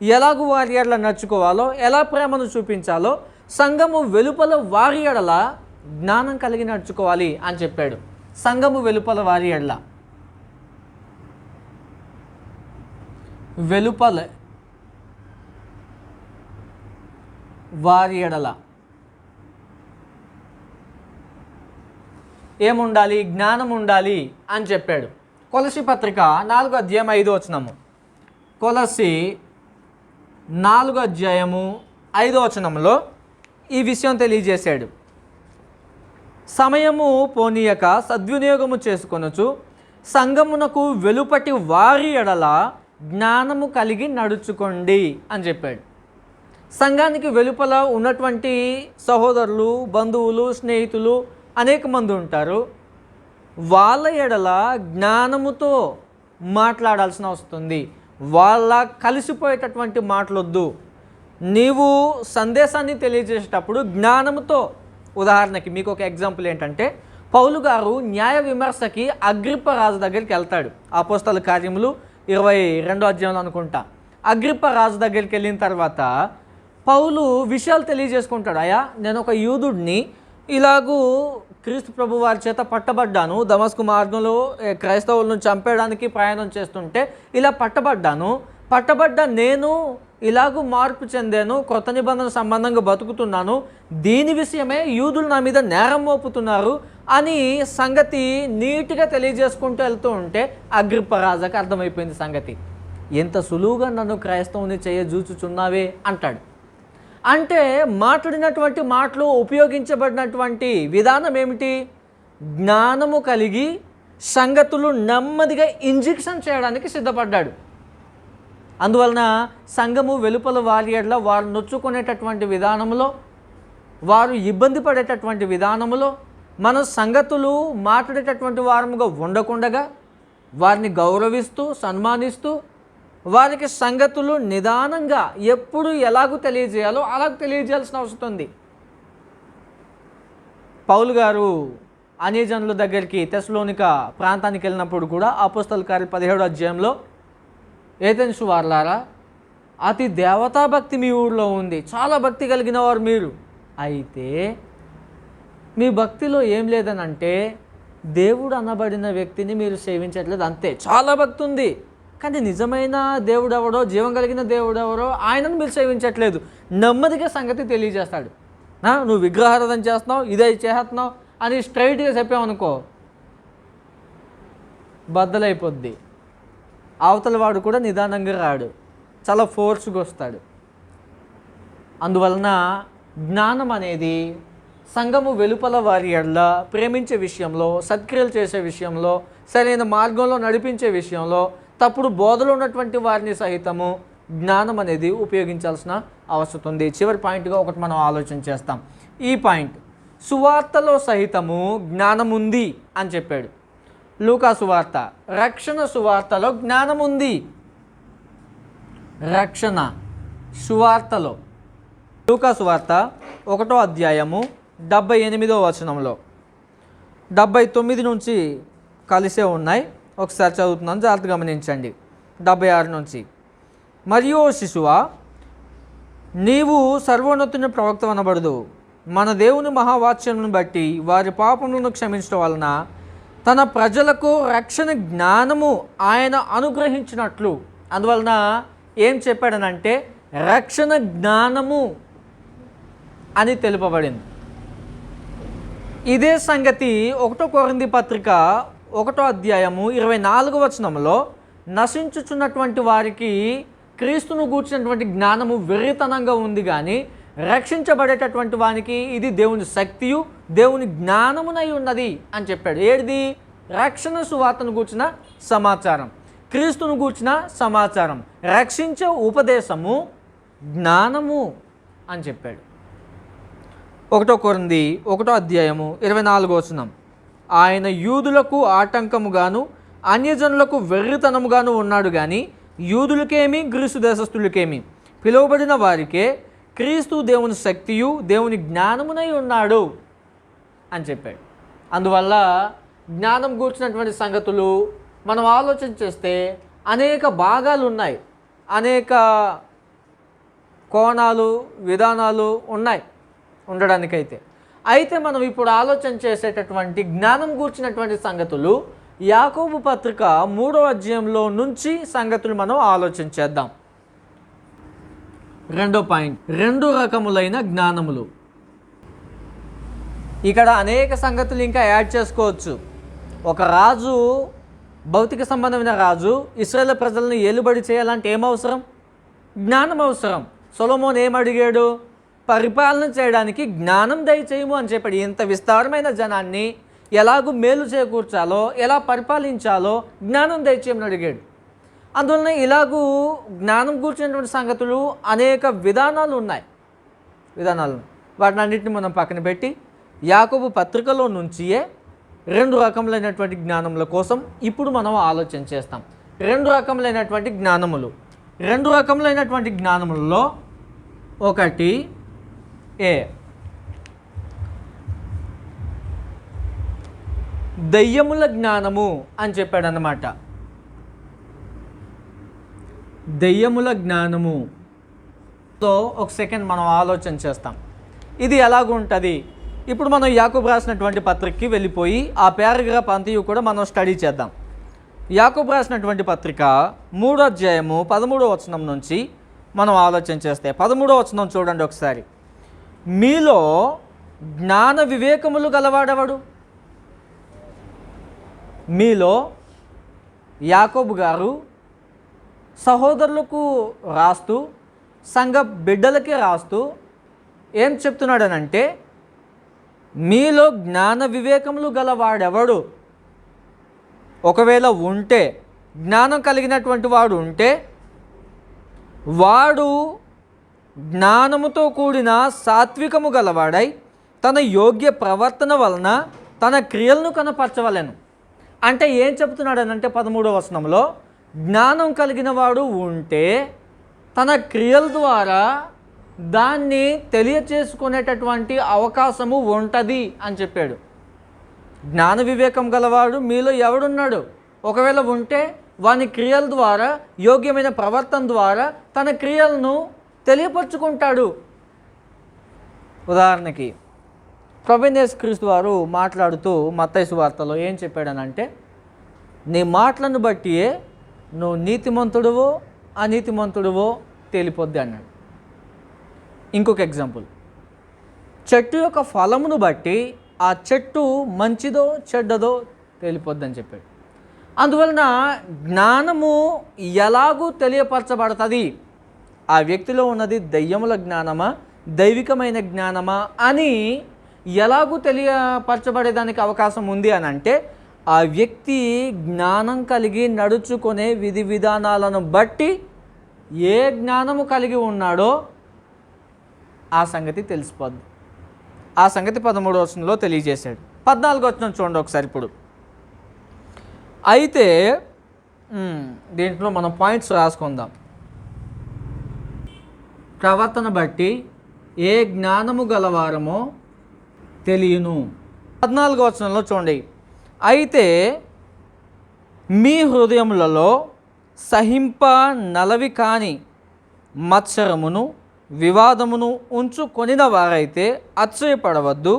ఎలాగూ వారి ఎడల నడుచుకోవాలో, ఎలా ప్రేమను చూపించాలో సంఘము వెలుపల వారి ఎడల జ్ఞానం కలిగి నడుచుకోవాలి అని చెప్పాడు. సంఘము వెలుపల వారి ఎడల, వెలుపల వారి ఎడల ఏముండాలి? జ్ఞానం ఉండాలి అని చెప్పాడు. కొలసి పత్రిక 4వ అధ్యాయం 5వ వచనము. కొలసి 4వ అధ్యాయము 5వ వచనంలో ఈ విషయం తెలియజేశాడు. సమయము పోనీయక సద్వినియోగము చేసుకొనొచ్చు సంఘమునకు వెలుపటి వారి ఎడల జ్ఞానము కలిగి నడుచుకోండి అని చెప్పాడు. సంఘానికి వెలుపల ఉన్నటువంటి సహోదరులు, బంధువులు, స్నేహితులు అనేక మంది ఉంటారు. వాళ్ళ ఎడల జ్ఞానముతో మాట్లాడాల్సిన వస్తుంది. వాళ్ళ కలిసిపోయేటటువంటి మాటలొద్దు. నీవు సందేశాన్ని తెలియజేసేటప్పుడు జ్ఞానముతో, ఉదాహరణకి మీకు ఒక ఎగ్జాంపుల్ ఏంటంటే, పౌలు గారు న్యాయ విమర్శకి అగ్రిప్ప రాజు దగ్గరికి వెళ్తాడు. అపోస్తల కార్యములు 22వ అధ్యాయంలో అనుకుంటా. అగ్రిప్ప రాజు దగ్గరికి వెళ్ళిన తర్వాత పౌలు విషయాలు తెలియజేసుకుంటాడు. అయ్యా, నేను ఒక యూదుడిని, ఇలాగూ క్రీస్తు ప్రభు వారి చేత పట్టబడ్డాను. దమస్కు మార్గంలో క్రైస్తవులను చంపేయడానికి ప్రయాణం చేస్తుంటే ఇలా పట్టబడ్డ నేను ఇలాగూ మార్పు చెందాను, కొత్త నిబంధన సంబంధంగా బతుకుతున్నాను, దీని విషయమే యూదులు నా మీద నేరం మోపుతున్నారు అని సంగతి నీట్గా తెలియజేసుకుంటూ వెళ్తూ ఉంటే అగ్రిప్ప రాజాకి అర్థమైపోయింది సంగతి. ఎంత సులువుగా నన్ను క్రైస్తవుని చేయజూచుచున్నావే అంటాడు. అంటే మాట్లాడినటువంటి మాటలు, ఉపయోగించబడినటువంటి విధానం ఏమిటి? జ్ఞానము కలిగి సంగతులు నెమ్మదిగా ఇంజెక్షన్ చేయడానికి సిద్ధపడ్డాడు. అందువలన సంఘము వెలుపల వారి ఎడల వారు నొచ్చుకునేటటువంటి విధానంలో, వారు ఇబ్బంది పడేటటువంటి విధానంలో మన సంగతులు మాట్లాడేటటువంటి వారముగా ఉండకుండగా వారిని గౌరవిస్తూ సన్మానిస్తూ వారికి సంగతులు నిదానంగా ఎప్పుడు ఎలాగూ తెలియజేయాలో అలాగ తెలియజేయాల్సిన అవసరం ఉంది. పౌలు గారు అన్యజనుల దగ్గరికి తెస్సలోనిక ప్రాంతానికి వెళ్ళినప్పుడు కూడా అపోస్తల కార్యాలు 17వ అధ్యాయంలో, ఏథెన్సు వారలారా, అతి దేవతాభక్తి మీ ఊళ్ళో ఉంది, చాలా భక్తి కలిగిన వారు మీరు, అయితే మీ భక్తిలో ఏం లేదని అంటే దేవుడు అనబడిన వ్యక్తిని మీరు సేవించట్లేదు, అంతే. చాలా భక్తి ఉంది, కానీ నిజమైన దేవుడు ఎవడో, జీవం కలిగిన దేవుడు ఎవరో ఆయనను మీరు సేవించట్లేదు. నెమ్మదిగా సంగతి తెలియజేస్తాడు. నువ్వు విగ్రహారాధన చేస్తున్నావు, ఇదే చేస్తున్నావు అని స్ట్రైట్గా చెప్పామనుకో, బద్దలైపోద్ది. అవతల వాడు కూడా నిదానంగా రాడు, చాలా ఫోర్స్గా వస్తాడు. అందువలన జ్ఞానం అనేది సంఘము వెలుపల వారి ఎడల ప్రేమించే విషయంలో, సత్క్రియలు చేసే విషయంలో, సరైన మార్గంలో నడిపించే విషయంలో, తప్పుడు బోధలు ఉన్నటువంటి వారిని సహితము జ్ఞానం అనేది ఉపయోగించాల్సిన అవసరం ఉంది. చివరి పాయింట్గా ఒకటి మనం ఆలోచన చేస్తాం. ఈ పాయింట్, సువార్తలో సహితము జ్ఞానం ఉంది అని చెప్పాడు. లూకా సువార్త, రక్షణ సువార్తలో జ్ఞానం ఉంది. రక్షణ సువార్తలో, లూకా సువార్త 1వ అధ్యాయము 78వ వచనంలో, 79 నుంచి కలిసే ఉన్నాయి, ఒకసారి చదువుతున్నాను, జాగ్రత్తగా గమనించండి. 76 నుంచి, మరియు శిశువ, నీవు సర్వోన్నతుని ప్రవక్త అనబడదు. మన దేవుని మహావాక్యమును బట్టి వారి పాపములను క్షమించడం వలన తన ప్రజలకు రక్షణ జ్ఞానము ఆయన అనుగ్రహించినట్లు. అందువలన ఏం చెప్పాడనంటే రక్షణ జ్ఞానము అని తెలుపబడింది. ఇదే సంగతి 1 కొరింథీ పత్రిక 1వ అధ్యాయము 24వ వచనంలో నశించుచున్నటువంటి వారికి క్రీస్తును గూర్చినటువంటి జ్ఞానము వెర్రితనంగా ఉంది, కానీ రక్షించబడేటటువంటి వానికి ఇది దేవుని శక్తియు దేవుని జ్ఞానమునై ఉన్నది అని చెప్పాడు. ఏది? రక్షణ సువార్తను గూర్చిన సమాచారం, క్రీస్తును గూర్చిన సమాచారం, రక్షించే ఉపదేశము జ్ఞానము అని చెప్పాడు. 1 కొరింథీ 1వ అధ్యాయము 24వ వచనం, ఆయన యూదులకు ఆటంకముగాను అన్యజనులకు వెర్రితనముగాను ఉన్నాడు, కానీ యూదులకేమి గ్రీసు దేశస్థులకేమి పిలువబడిన వారికే క్రీస్తు దేవుని శక్తియు దేవుని జ్ఞానమునై ఉన్నాడు అని చెప్పాడు. అందువల్ల జ్ఞానం గూర్చినటువంటి సంగతులు మనం ఆలోచన చేస్తే అనేక భాగాలు ఉన్నాయి, అనేక కోణాలు విధానాలు ఉన్నాయి ఉండడానికైతే. అయితే మనం ఇప్పుడు ఆలోచన చేసేటటువంటి జ్ఞానం గూర్చినటువంటి సంగతులు యాకోబు పత్రిక 3వ అధ్యాయంలో నుంచి సంగతులు మనం ఆలోచన చేద్దాం. 2వ పాయింట్, 2 రకములైన జ్ఞానములు. ఇక్కడ అనేక సంగతులు ఇంకా యాడ్ చేసుకోవచ్చు. ఒక రాజు, భౌతిక సంబంధమైన రాజు ఇశ్రాయేలు ప్రజలను ఏలుబడి చేయాలంటే ఏమవసరం? జ్ఞానం అవసరం. సొలొమోను ఏమడిగాడు? పరిపాలన చేయడానికి జ్ఞానం దయచేయము అని చెప్పాడు. ఇంత విస్తారమైన జనాన్ని ఎలాగూ మేలు చేకూర్చాలో, ఎలా పరిపాలించాలో జ్ఞానం దయచేయమని అడిగాడు. అందువలన ఇలాగూ జ్ఞానం కూర్చున్నటువంటి సంగతులు అనేక విధానాలు ఉన్నాయి. వాటిని అన్నింటిని మనం పక్కన పెట్టి యాకోబు పత్రికలో నుంచియే 2 రకములైనటువంటి జ్ఞానముల కోసం ఇప్పుడు మనం ఆలోచన చేస్తాం. 2 రకములైనటువంటి జ్ఞానములు. 2 రకములైనటువంటి జ్ఞానములలో ఒకటి దయ్యముల జ్ఞానము అని చెప్పాడు అన్నమాట. దయ్యముల జ్ఞానము. సో ఒక సెకండ్ మనం ఆలోచన చేస్తాం ఇది ఎలాగుంటుంది. ఇప్పుడు మనం యాకోబు రాసినటువంటి పత్రికకి వెళ్ళిపోయి ఆ పారాగ్రాఫ్ అంతయు కూడా మనం స్టడీ చేద్దాం. యాకోబు రాసినటువంటి పత్రిక 3వ అధ్యాయము 13వ వచనం నుంచి మనం ఆలోచన చేస్తే 13వ వచనం చూడండి ఒకసారి. మీలో జ్ఞాన వివేకములు గలవాడెవడు? మీలో యాకోబు గారు సహోదరులకు రాస్తూ, సంఘ బిడ్డలకి రాస్తూ ఏం చెప్తున్నాడనంటే, మీలో జ్ఞాన వివేకములు గలవాడెవడు? ఒకవేళ ఉంటే, జ్ఞానం కలిగినటువంటి వాడు ఉంటే, వాడు జ్ఞానముతో కూడిన సాత్వికము గలవాడై తన యోగ్య ప్రవర్తన వలన తన క్రియలను కనపరచవలెను. అంటే ఏం చెప్తున్నాడనంటే 13వ వచనంలో జ్ఞానం కలిగిన వాడు ఉంటే తన క్రియల ద్వారా దాన్ని తెలియచేసుకునేటటువంటి అవకాశము ఉంటుంది అని చెప్పాడు. జ్ఞాన వివేకం గలవాడు మీలో ఎవడున్నాడు? ఒకవేళ ఉంటే వాని క్రియల ద్వారా, యోగ్యమైన ప్రవర్తన ద్వారా తన క్రియలను తెలియపరుచుకుంటాడు. ఉదాహరణకి ప్రభువైన యేసుక్రీస్తు వారు మాట్లాడుతూ మత్తయి సువార్తలో ఏం చెప్పాడనంటే, నీ మాటలను బట్టియే నువ్వు నీతిమంతుడువో అనీతిమంతుడువో తేలిపోద్ది అన్నాడు. ఇంకొక ఎగ్జాంపుల్, చెట్టు యొక్క ఫలమును బట్టి ఆ చెట్టు మంచిదో చెడ్డదో తేలిపోద్ది అని చెప్పాడు. అందువలన జ్ఞానము ఎలాగూ తెలియపరచబడుతుంది, ఆ వ్యక్తిలో ఉన్నది దయ్యముల జ్ఞానమా దైవికమైన జ్ఞానమా అని ఎలాగూ తెలియపరచబడేదానికి అవకాశం ఉంది అని అంటే, ఆ వ్యక్తి జ్ఞానం కలిగి నడుచుకునే విధి విధానాలను బట్టి ఏ జ్ఞానము కలిగి ఉన్నాడో ఆ సంగతి తెలిసిపోద్ది. ఆ సంగతి 13వ వచనంలో తెలియజేశాడు. 14వ వచనం చూడండి ఒకసారి. ఇప్పుడు అయితే దీంట్లో మనం పాయింట్స్ రాసుకుందాం. ప్రవర్తన బట్టి ఏ జ్ఞానము గలవారమో తెలియను. 14వ వచనంలో చూడండి, అయితే మీ హృదయములలో సహింప నలవి కాని మత్సరమును వివాదమును ఉంచుకొనిన వారైతే అతిశయపడవద్దు,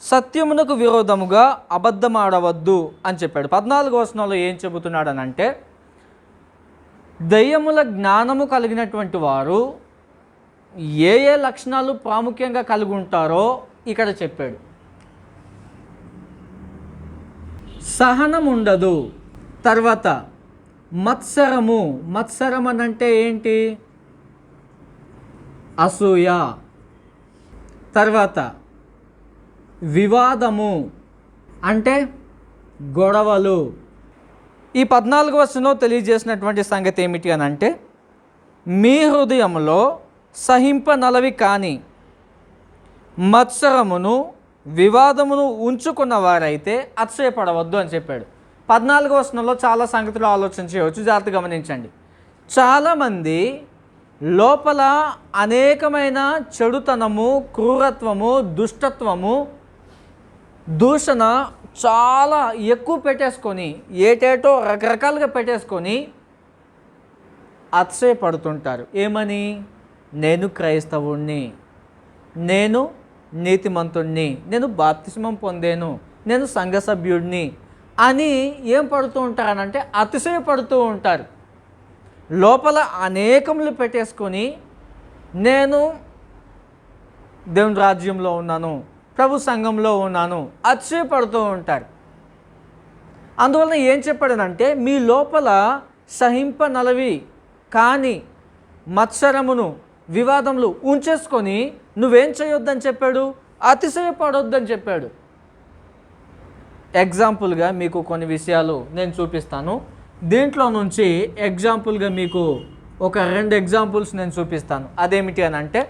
సత్యమునకు విరోధముగా అబద్ధమాడవద్దు అని చెప్పాడు. 14వ వచనంలో ఏం చెబుతున్నాడనంటే, దయ్యముల జ్ఞానము కలిగినటువంటి వారు ఏ ఏ లక్షణాలు ప్రాముఖ్యంగా కలిగి ఉంటారో ఇక్కడ చెప్పాడు. సహనం ఉండదు, తర్వాత మత్సరం అని అంటే ఏంటి? అసూయ, తర్వాత వివాదము అంటే గొడవలు. ఈ 14వ వచనంలో తెలియజేసినటువంటి సంగతి ఏమిటి అని అంటే, మీ హృదయంలో సహింపనలవి కాని మత్సరమును వివాదమును ఉంచుకున్న వారైతే అతిశయపడవద్దు అని చెప్పాడు. 14వ వచనంలో చాలా సంగతులు ఆలోచన చేయవచ్చు, జాగ్రత్తగా గమనించండి. చాలామంది లోపల అనేకమైన చెడుతనము, క్రూరత్వము, దుష్టత్వము, దూషణ చాలా ఎక్కువ పెట్టేసుకొని, ఏటేటో రకరకాలుగా పెట్టేసుకొని అతిశయపడుతుంటారు. ఏమని? నేను క్రైస్తవుణ్ణి, నేను నీతిమంతుణ్ణి, నేను బాప్తిస్మం పొందాను, నేను సంఘ సభ్యుడిని అని ఏం పడుతూ ఉంటారనంటే అతిశయపడుతూ ఉంటారు. లోపల అనేకములు పెట్టేసుకొని నేను దేవుని రాజ్యంలో ఉన్నాను, ప్రభు సంఘంలో ఉన్నాను అతిశయపడుతూ ఉంటారు. అందువలన ఏం చెప్పాడనంటే, మీ లోపల సహింపనలవి కానీ మత్సరమును వివాదములు ఉంచేసుకొని నువ్వేం చేయొద్దని చెప్పాడు? అతిశయపడొద్దని చెప్పాడు. ఎగ్జాంపుల్గా మీకు కొన్ని విషయాలు నేను చూపిస్తాను. దీంట్లో నుంచి ఎగ్జాంపుల్గా మీకు ఒక 2 ఎగ్జాంపుల్స్ నేను చూపిస్తాను. అదేమిటి అని అంటే,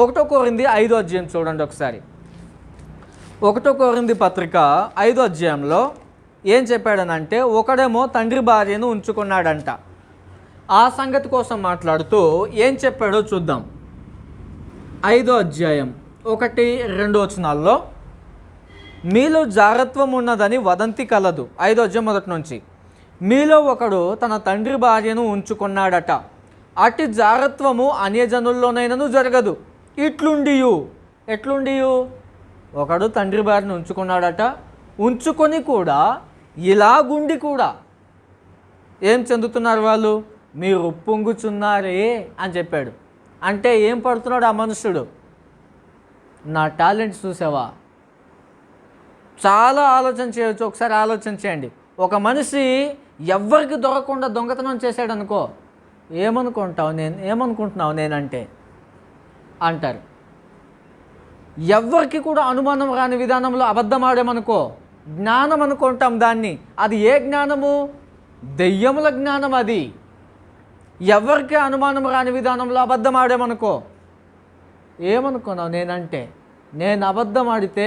1 కొరింథీ 5వ అధ్యాయం చూడండి ఒకసారి. 1 కొరింథీ పత్రిక 5వ అధ్యాయంలో ఏం చెప్పాడనంటే, ఒకడేమో తండ్రి భార్యను ఉంచుకున్నాడంట. ఆ సంగతి కోసం మాట్లాడుతూ ఏం చెప్పాడో చూద్దాం. 5వ అధ్యాయం 1-2 వచనాల్లో, మీలో జారత్వం ఉన్నదని వదంతి కలదు. 5వ అధ్యాయం 1 నుంచి, మీలో ఒకడు తన తండ్రి భార్యను ఉంచుకున్నాడట, అట్టి జారత్వము అన్యజనుల్లోనైనను జరగదు. ఎట్లుండియు ఒకడు తండ్రి భార్యను ఉంచుకున్నాడట, ఉంచుకొని కూడా ఇలాగుండి కూడా ఏం చెందుతున్నారు వాళ్ళు? మీరు ఉప్పొంగుచున్నారే అని చెప్పాడు. అంటే ఏం పడుతున్నాడు ఆ మనుషుడు? నా టాలెంట్ చూసావా? చాలా ఆలోచన చేయవచ్చు. ఒకసారి ఆలోచన చేయండి. ఒక మనిషి ఎవ్వరికి దొరకకుండా దొంగతనం చేశాడు అనుకో, ఏమనుకుంటున్నావు నేనంటే అంటారు. ఎవ్వరికి కూడా అనుమానం రాని విధానంలో అబద్ధం ఆడామనుకో, జ్ఞానం అనుకుంటాం దాన్ని. అది ఏ జ్ఞానము? దెయ్యముల జ్ఞానం అది. ఎవరికి అనుమానం రాని విధానంలో అబద్ధం ఆడామనుకో, ఏమనుకున్నావు నేనంటే? నేను అబద్ధం ఆడితే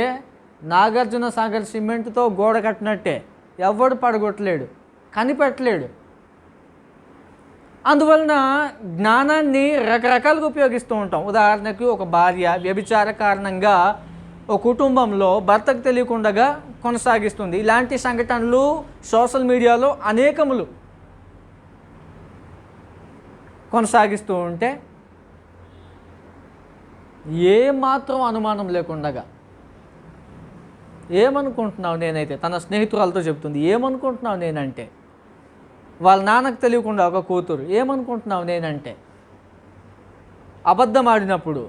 నాగార్జున సాగర్ సిమెంట్తో గోడ కట్టినట్టే, ఎవడు పడగొట్టలేడు, కనిపెట్టలేడు. అందువలన జ్ఞానాన్ని రకరకాలుగా ఉపయోగిస్తూ ఉంటాం. ఉదాహరణకు ఒక భార్య వ్యభిచార కారణంగా ఒక కుటుంబంలో భర్తకు తెలియకుండా కొనసాగిస్తుంది. ఇలాంటి సంఘటనలు సోషల్ మీడియాలో అనేకములు కొనసాగిస్తూ ఉంటే ఏమాత్రం అనుమానం లేకుండా, ఏమనుకుంటున్నావు నేనైతే, తన స్నేహితురాలతో చెప్తుంది, ఏమనుకుంటున్నావు నేనంటే, వాళ్ళ నాన్నకు తెలియకుండా ఒక కూతురు, ఏమనుకుంటున్నావు నేనంటే, అబద్ధం ఆడినప్పుడు,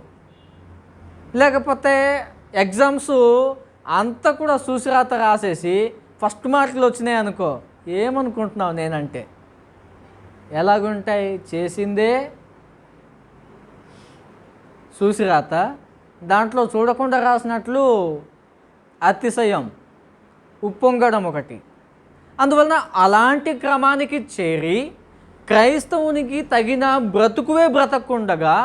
లేకపోతే ఎగ్జామ్స్ అంతా కూడా చూసిరాత రాసేసి ఫస్ట్ మార్కులు వచ్చినాయి అనుకో, ఏమనుకుంటున్నావు నేనంటే. ఎలాగుంటాయి? చేసిందే చూసిరాత, దాంట్లో చూడకుండా రాసినట్లు అతిశయం, ఉప్పొంగడం ఒకటి. అందువలన అలాంటి క్రమానికి చేరి క్రైస్తవునికి తగిన బ్రతుకువే బ్రతకుండగా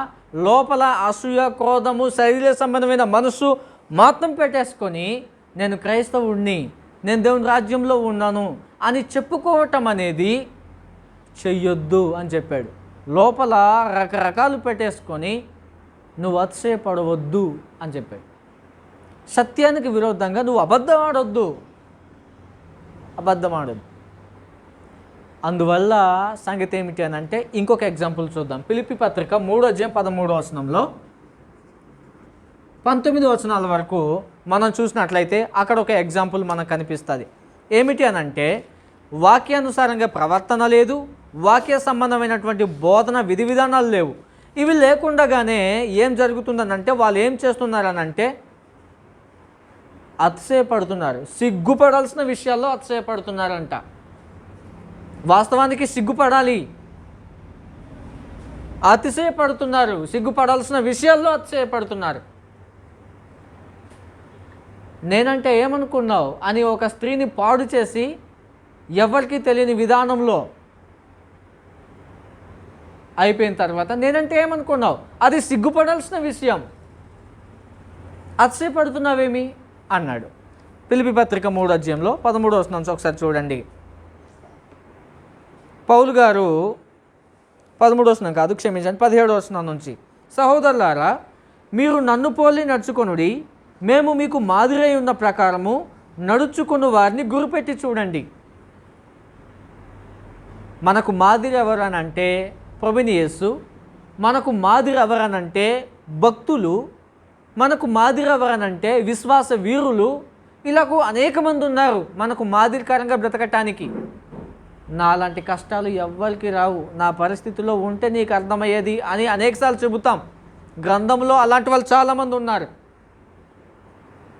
లోపల అసూయ, క్రోధము, శరీర సంబంధమైన మనసు మాత్రం పెట్టేసుకొని నేను క్రైస్తవుడిని, నేను దేవుని రాజ్యంలో ఉన్నాను అని చెప్పుకోవటం అనేది చెయ్యొద్దు అని చెప్పాడు. లోపల రకరకాలు పెట్టేసుకొని నువ్వు అతిశయపడవద్దు అని చెప్పాడు. సత్యానికి విరోధంగా నువ్వు అబద్ధం ఆడొద్దు. అందువల్ల సంగతి ఏమిటి అని అంటే, ఇంకొక ఎగ్జాంపుల్ చూద్దాం. ఫిలిప్పీ పత్రిక 3వ అధ్యాయం 13వ వచనంలో, 19 వచనాల వరకు మనం చూసినట్లయితే అక్కడ ఒక ఎగ్జాంపుల్ మనకు కనిపిస్తుంది. ఏమిటి అని అంటే, వాక్యానుసారంగా ప్రవర్తన లేదు, వాక్య సంబంధమైనటువంటి బోధన విధి విధానాలు లేవు. ఇవి లేకుండానే ఏం జరుగుతుందనంటే, వాళ్ళు ఏం చేస్తున్నారనంటే అతిశయపడుతున్నారు. సిగ్గుపడాల్సిన విషయాల్లో అతిశయపడుతున్నారంట. వాస్తవానికి సిగ్గుపడాలి, అతిశయపడుతున్నారు. సిగ్గుపడాల్సిన విషయాల్లో అతిశయపడుతున్నారు. నేనంటే ఏమనుకున్నావు అని ఒక స్త్రీని పాడు చేసి ఎవరికి తెలియని విధానంలో అయిపోయిన తర్వాత నేనంటే ఏమనుకున్నావు, అది సిగ్గుపడాల్సిన విషయం, అతిశయపడుతున్నావేమి అన్నాడు. ఫిలిప్పీ పత్రిక 3వ అధ్యాయంలో 13వ వచనం నుంచి ఒకసారి చూడండి. పౌలు గారు 13వ వచనం కాదు, క్షమించండి, 17వ వచనం నుంచి, సహోదరులారా, మీరు నన్ను పోలి నడుచుకొనుడి, మేము మీకు మాదిరి ఉన్న ప్రకారము నడుచుకున్న వారిని గురిపెట్టి చూడండి. మనకు మాదిరి ఎవరనంటే ప్రభుని యేసు, మనకు మాదిరి ఎవరనంటే భక్తులు, మనకు మాదిరి ఎవరనంటే విశ్వాస వీరులు. ఇలాగూ అనేక మంది ఉన్నారు మనకు మాదిరికరంగా బ్రతకటానికి. నాలాంటి కష్టాలు ఎవ్వరికి రావు, నా పరిస్థితిలో ఉంటే నీకు అర్థమయ్యేది అని అనేకసార్లు చెబుతాం. గ్రంథంలో అలాంటి వాళ్ళు చాలామంది ఉన్నారు.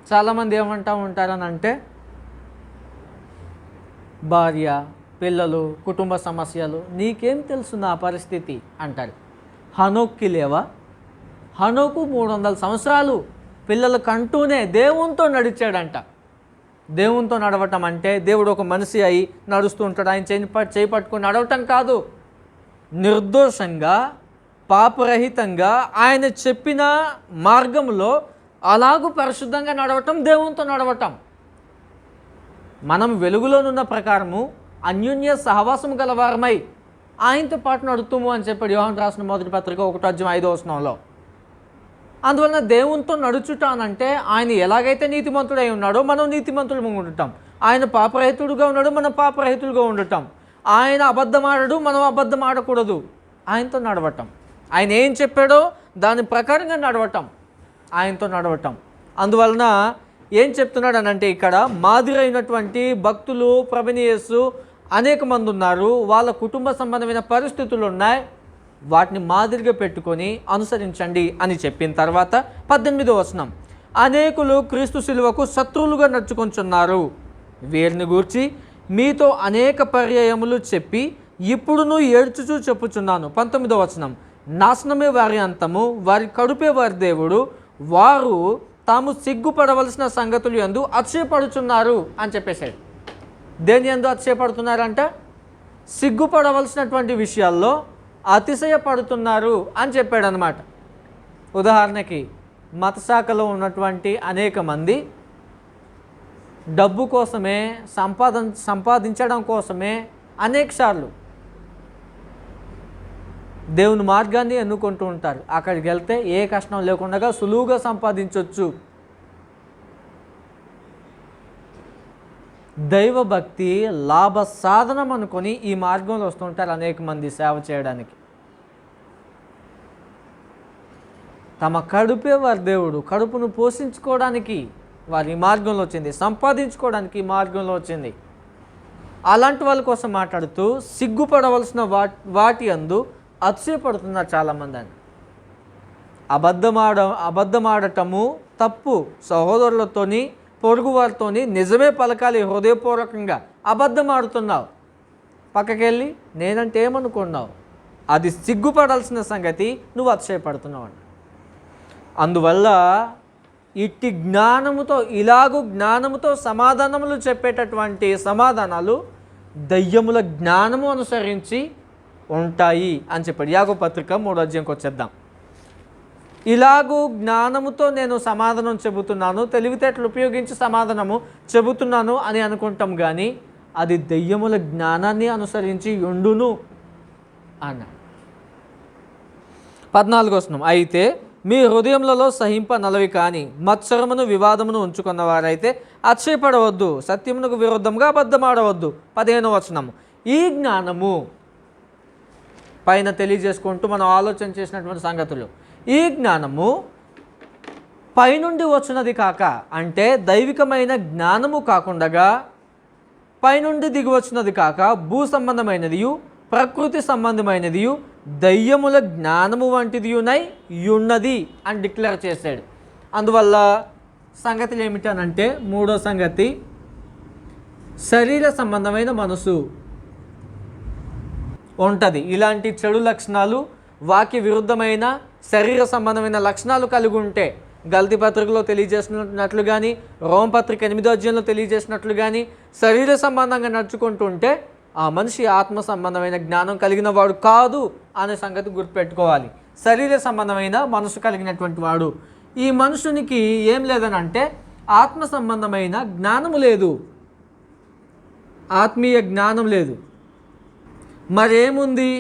చాలామంది ఏమంటూ ఉంటారని అంటే, భార్య, పిల్లలు, కుటుంబ సమస్యలు, నీకేం తెలుసు నా పరిస్థితి అంటారు. హనోక్కి లేవా? హనోకు 300 సంవత్సరాలు పిల్లలు కంటూనే దేవునితో నడిచాడంట. దేవునితో నడవటం అంటే దేవుడు ఒక మనిషి అయి నడుస్తూ ఉంటాడు, ఆయన చేయి పట్టుకొని నడవటం కాదు. నిర్దోషంగా, పాపరహితంగా ఆయన చెప్పిన మార్గంలో అలాగూ పరిశుద్ధంగా నడవటం, దేవునితో నడవటం. మనం వెలుగులోనున్న ప్రకారము అన్యోన్య సహవాసం గలవారమై ఆయనతో పాటు నడుతుము అని చెప్పాడు యోహాను రాసిన మొదటి పత్రిక 1వ అధ్యాయం 5వ వచనంలో. అందువలన దేవునితో నడుచుట అనంటే ఆయన ఎలాగైతే నీతిమంతుడై ఉన్నాడో మనం నీతిమంతులుగా ఉండటం, ఆయన పాపరహితుడుగా ఉన్నాడు, మనం పాపరహితులుగా ఉండటం, ఆయన అబద్ధం ఆడడు, మనం అబద్ధం ఆడకూడదు, ఆయనతో నడవటం, ఆయన ఏం చెప్పాడో దాని ప్రకారంగా నడవటం, ఆయనతో నడవటం. అందువలన ఏం చెప్తున్నాడు అనంటే, ఇక్కడ మాదిరైనటువంటి భక్తులు, ప్రభుని యేసు అనేక మంది ఉన్నారు. వాళ్ళ కుటుంబ సంబంధమైన పరిస్థితులు ఉన్నాయి, వాటిని మాదిరిగా పెట్టుకొని అనుసరించండి అని చెప్పిన తర్వాత 18వ వచనం, అనేకులు క్రీస్తు శిలువకు శత్రువులుగా నడుచుకొంచున్నారు, వీరిని గూర్చి మీతో అనేక పర్యాయములు చెప్పి ఇప్పుడును ఏడ్చుచూ చెప్పుచున్నాను. 19వ వచనం, నాశనమే వారి అంతము, వారి కడుపే వారి దేవుడు, వారు తాము సిగ్గుపడవలసిన సంగతులు యందు అతిశయపడుచున్నారు అని చెప్పేశాడు. దేని యందు అతిశయపడుతున్నారంట? సిగ్గుపడవలసినటువంటి విషయాల్లో అతిశయపడుతున్నారు అని చెప్పాడు అన్నమాట. ఉదాహరణకి మత శాఖలో ఉన్నటువంటి అనేక మంది డబ్బు కోసమే, సంపాదించడం కోసమే అనేకసార్లు దేవుని మార్గాన్ని ఎన్నుకుంటూ ఉంటారు. అక్కడికి వెళ్తే ఏ కష్టం లేకుండా సులువుగా సంపాదించవచ్చు. దైవభక్తి లాభ సాధనం అనుకొని ఈ మార్గంలో వస్తుంటారు అనేక మంది సేవ చేయడానికి. తమ కడుపే వారి దేవుడు, కడుపును పోషించుకోవడానికి వారి మార్గంలో వచ్చింది, సంపాదించుకోవడానికి ఈ మార్గంలో వచ్చింది. అలాంటి వాళ్ళ కోసం మాట్లాడుతూ సిగ్గుపడవలసిన వాటి అందు అతిశయపడుతున్నారు చాలామంది అని. అబద్ధమాడటము తప్పు. సహోదరులతోని, పొరుగువారితోని నిజమే పలకాలి హృదయపూర్వకంగా. అబద్ధం ఆడుతున్నావు, పక్కకెళ్ళి నేనంటే ఏమనుకున్నావు, అది సిగ్గుపడాల్సిన సంగతి, నువ్వు అతిశయపడుతున్నావు అంట. అందువల్ల ఇట్టి జ్ఞానముతో, ఇలాగూ జ్ఞానముతో సమాధానములు చెప్పేటటువంటి సమాధానాలు దయ్యముల జ్ఞానము అనుసరించి ఉంటాయి అని చెప్పాడు. యాకోబు పత్రిక 3వ అధ్యాయంకి వచ్చేద్దాం. ఇలాగూ జ్ఞానముతో నేను సమాధానం చెబుతున్నాను, తెలివితేటలు ఉపయోగించి సమాధానము చెబుతున్నాను అని అనుకుంటాం, కానీ అది దెయ్యముల జ్ఞానాన్ని అనుసరించి ఉండును అన్నాడు. 14వ వచనం, అయితే మీ హృదయములలో సహింపనలవి కానీ మత్సరమును వివాదమును ఉంచుకున్న వారైతే అతిశయపడవద్దు, సత్యమునకు విరుద్ధంగా అబద్ధమాడవద్దు. 15వ వచనం, ఈ జ్ఞానము పైన తెలియజేసుకుంటూ మనం ఆలోచన చేసినటువంటి సంగతులు, ఈ జ్ఞానము పైనుండి వచ్చినది కాక, అంటే దైవికమైన జ్ఞానము కాకుండా పైనుండి దిగి వచ్చినది కాక భూ సంబంధమైనదియు ప్రకృతి సంబంధమైనదియు దయ్యముల జ్ఞానము వంటిదియునై ఉన్నది అని డిక్లేర్ చేశాడు. అందువల్ల సంగతులు ఏమిటనంటే, మూడో సంగతి శరీర సంబంధమైన మనసు ఉంటుంది. ఇలాంటి చెడు లక్షణాలు, వాక్య విరుద్ధమైన శరీర సంబంధమైన లక్షణాలు కలిగి ఉంటే, గల్తీ పత్రికలో తెలియజేసినట్లు కానీ, రోమపత్రిక 8వ అధ్యాయంలో తెలియజేసినట్లు కానీ శరీర సంబంధంగా నడుచుకుంటూ ఉంటే ఆ మనిషి ఆత్మ సంబంధమైన జ్ఞానం కలిగిన వాడు కాదు అనే సంగతి గుర్తుపెట్టుకోవాలి. శరీర సంబంధమైన మనసు కలిగినటువంటి వాడు. ఈ మనుషునికి ఏం లేదని అంటే ఆత్మ సంబంధమైన జ్ఞానము లేదు, ఆత్మీయ జ్ఞానం లేదు. మరేముంది?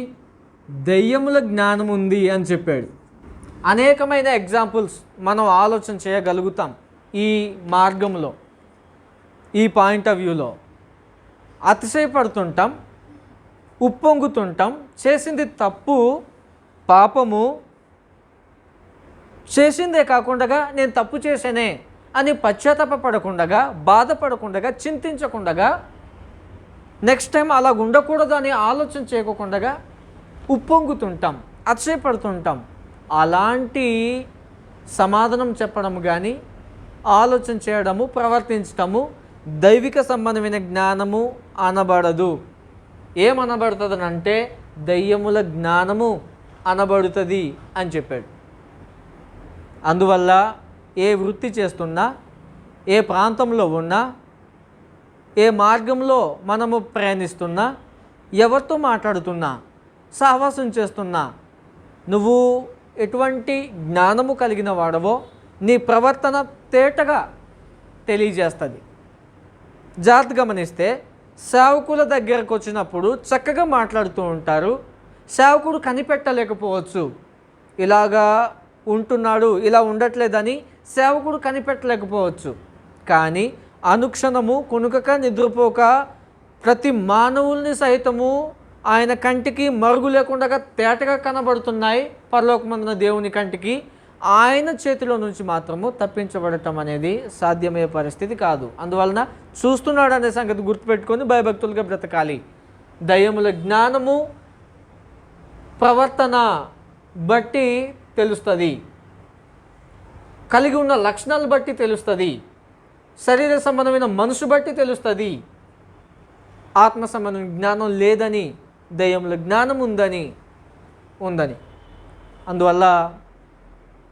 దెయ్యముల జ్ఞానం ఉంది అని చెప్పాడు. అనేకమైన ఎగ్జాంపుల్స్ మనం ఆలోచన చేయగలుగుతాం ఈ మార్గంలో, ఈ పాయింట్ ఆఫ్ వ్యూలో. అతిశయపడుతుంటాం, ఉప్పొంగుతుంటాం, చేసింది తప్పు, పాపము, చేసిందే కాకుండా నేను తప్పు చేశానే అని పశ్చాత్తాపపడకుండా, బాధపడకుండా, చింతించకుండా, నెక్స్ట్ టైం అలా ఉండకూడదు అని ఆలోచన చేయకుండా ఉప్పొంగుతుంటాం, అతిశయపడుతుంటాం. అలాంటి సమాధానం చెప్పడం కానీ, ఆలోచన చేయడము, ప్రవర్తించటము దైవిక సంబంధమైన జ్ఞానము అనబడదు. ఏమనబడుతుంది అంటే దయ్యముల జ్ఞానము అనబడుతుంది అని చెప్పాడు. అందువల్ల ఏ వృత్తి చేస్తున్నా, ఏ ప్రాంతంలో ఉన్నా, ఏ మార్గంలో మనము ప్రయాణిస్తున్నా, ఎవరితో మాట్లాడుతున్నా, సహవాసం చేస్తున్నా, నువ్వు ఎటువంటి జ్ఞానము కలిగిన వాడవో నీ ప్రవర్తన తేటగా తెలియజేస్తుంది. జాగ్రత్త గమనిస్తే సేవకుల దగ్గరకు వచ్చినప్పుడు చక్కగా మాట్లాడుతూ ఉంటారు. సేవకుడు కనిపెట్టలేకపోవచ్చు, ఇలాగా ఉంటున్నాడు, ఇలా ఉండట్లేదని సేవకుడు కనిపెట్టలేకపోవచ్చు. కానీ అనుక్షణము కునుకక నిద్రపోక ప్రతి మానవుల్ని సైతము ఆయన కంటికి మరుగు లేకుండా తేటగా కనబడుతున్నాయి పరలోకమందున దేవుని కంటికి. ఆయన చేతిలో నుంచి మాత్రము తప్పించబడటం అనేది సాధ్యమయ్యే పరిస్థితి కాదు. అందువలన చూస్తున్నాడు అనే సంగతి గుర్తుపెట్టుకొని భయభక్తులుగా బ్రతకాలి. దయ్యముల జ్ఞానము ప్రవర్తన బట్టి తెలుస్తుంది, కలిగి ఉన్న లక్షణాలు బట్టి తెలుస్తుంది, శరీర సంబంధమైన మనసు బట్టి తెలుస్తుంది. ఆత్మ సంబంధమైన జ్ఞానం లేదని, దయ్యముల జ్ఞానం ఉందని. అందువల్ల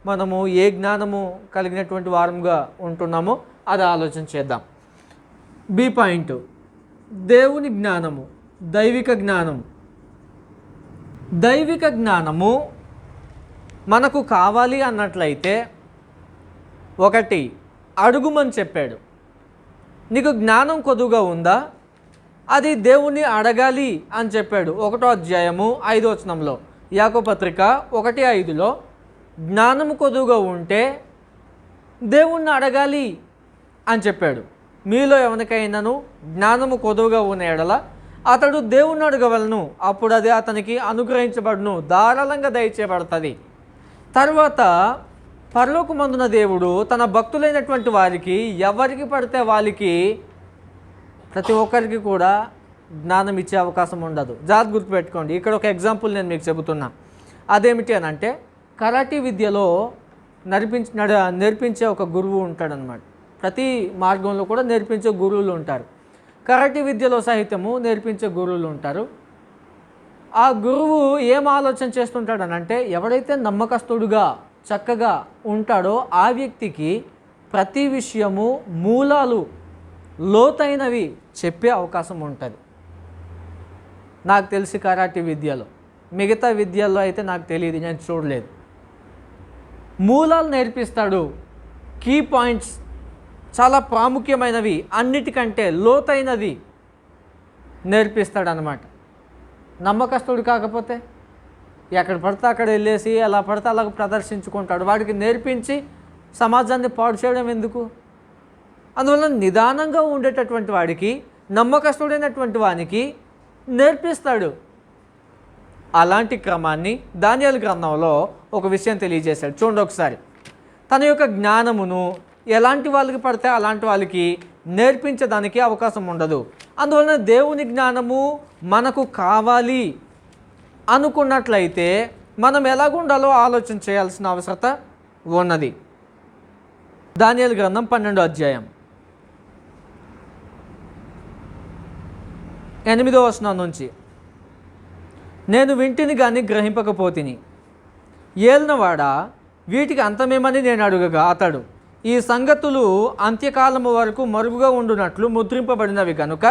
మనము ఏ జ్ఞానము కలిగినటువంటి వారంగా ఉంటున్నామో అది ఆలోచన చేద్దాం. బి పాయింట్, దేవుని జ్ఞానము, దైవిక జ్ఞానము. దైవిక జ్ఞానము మనకు కావాలి అన్నట్లయితే ఒకటి అడుగుమని చెప్పాడు. నీకు జ్ఞానం కొద్దుగా ఉందా? అది దేవుణ్ణి అడగాలి అని చెప్పాడు. 1వ అధ్యాయము 5వ వచనంలో, యాకోబు పత్రిక 1:5లో జ్ఞానము కొద్దుగా ఉంటే దేవుణ్ణి అడగాలి అని చెప్పాడు. మీలో ఎవరికైనాను జ్ఞానము కొద్దుగా ఉన్న ఎడల అతడు దేవుణ్ణి అడగవలను, అప్పుడు అది అతనికి అనుగ్రహించబడును, ధారాళంగా దయచేయబడుతుంది. తర్వాత పరలోకమందున దేవుడు తన భక్తులైనటువంటి వారికి, ఎవరికి పడితే వాళ్ళకి, ప్రతి ఒక్కరికి కూడా జ్ఞానం ఇచ్చే అవకాశం ఉండదు. జాగ్రత్త గుర్తుపెట్టుకోండి. ఇక్కడ ఒక ఎగ్జాంపుల్ నేను మీకు చెబుతున్నా. అదేమిటి అని అంటే, కరాటీ విద్యలో నేర్పించే ఒక గురువు ఉంటాడనమాట. ప్రతి మార్గంలో కూడా నేర్పించే గురువులు ఉంటారు. కరాటీ విద్యలో సహితము నేర్పించే గురువులు ఉంటారు. ఆ గురువు ఏం ఆలోచన చేస్తుంటాడనంటే, ఎవడైతే నమ్మకస్తుడుగా చక్కగా ఉంటాడో ఆ వ్యక్తికి ప్రతి విషయము మూలాలు లోతైనవి చెప్పే అవకాశం ఉంటుంది. నాకు తెలిసి కరాటీ విద్యలో, మిగతా విద్యల్లో అయితే నాకు తెలియదు, నేను చూడలేదు. మూలాలు నేర్పిస్తాడు, కీ పాయింట్స్, చాలా ప్రాముఖ్యమైనవి, అన్నిటికంటే లోతైనది నేర్పిస్తాడనమాట. నమ్మకస్తుడు కాకపోతే ఎక్కడ పడితే అక్కడ వెళ్ళేసి ఎలా పడితే అలా ప్రదర్శించుకుంటాడు. వాడికి నేర్పించి సమాజాన్ని పాడు చేయడం ఎందుకు? అందువల్ల నిదానంగా ఉండేటటువంటి వాడికి, నమ్మకస్తుడైనటువంటి వానికి నేర్పిస్తాడు. అలాంటి క్రమాన్ని దానియేలు గ్రంథంలో ఒక విషయం తెలియజేశాడు. చూడండి ఒకసారి. తన యొక్క జ్ఞానమును ఎలాంటి వాళ్ళకి పడితే అలాంటి వాళ్ళకి నేర్పించడానికి అవకాశం ఉండదు. అందువలన దేవుని జ్ఞానము మనకు కావాలి అనుకున్నట్లయితే మనం ఎలాగుండాలో ఆలోచన చేయాల్సిన అవసరత ఉన్నది. దానియేలు గ్రంథం 12వ అధ్యాయం 8వ వచనం నుంచి, నేను వింటిని కానీ గ్రహింపకపోతిని, ఏలినవాడా వీటికి అంతమేమని నేను అడుగగా అతడు, ఈ సంగతులు అంత్యకాలము వరకు మరుగుగా ఉండునట్లు ముద్రింపబడినవి కనుక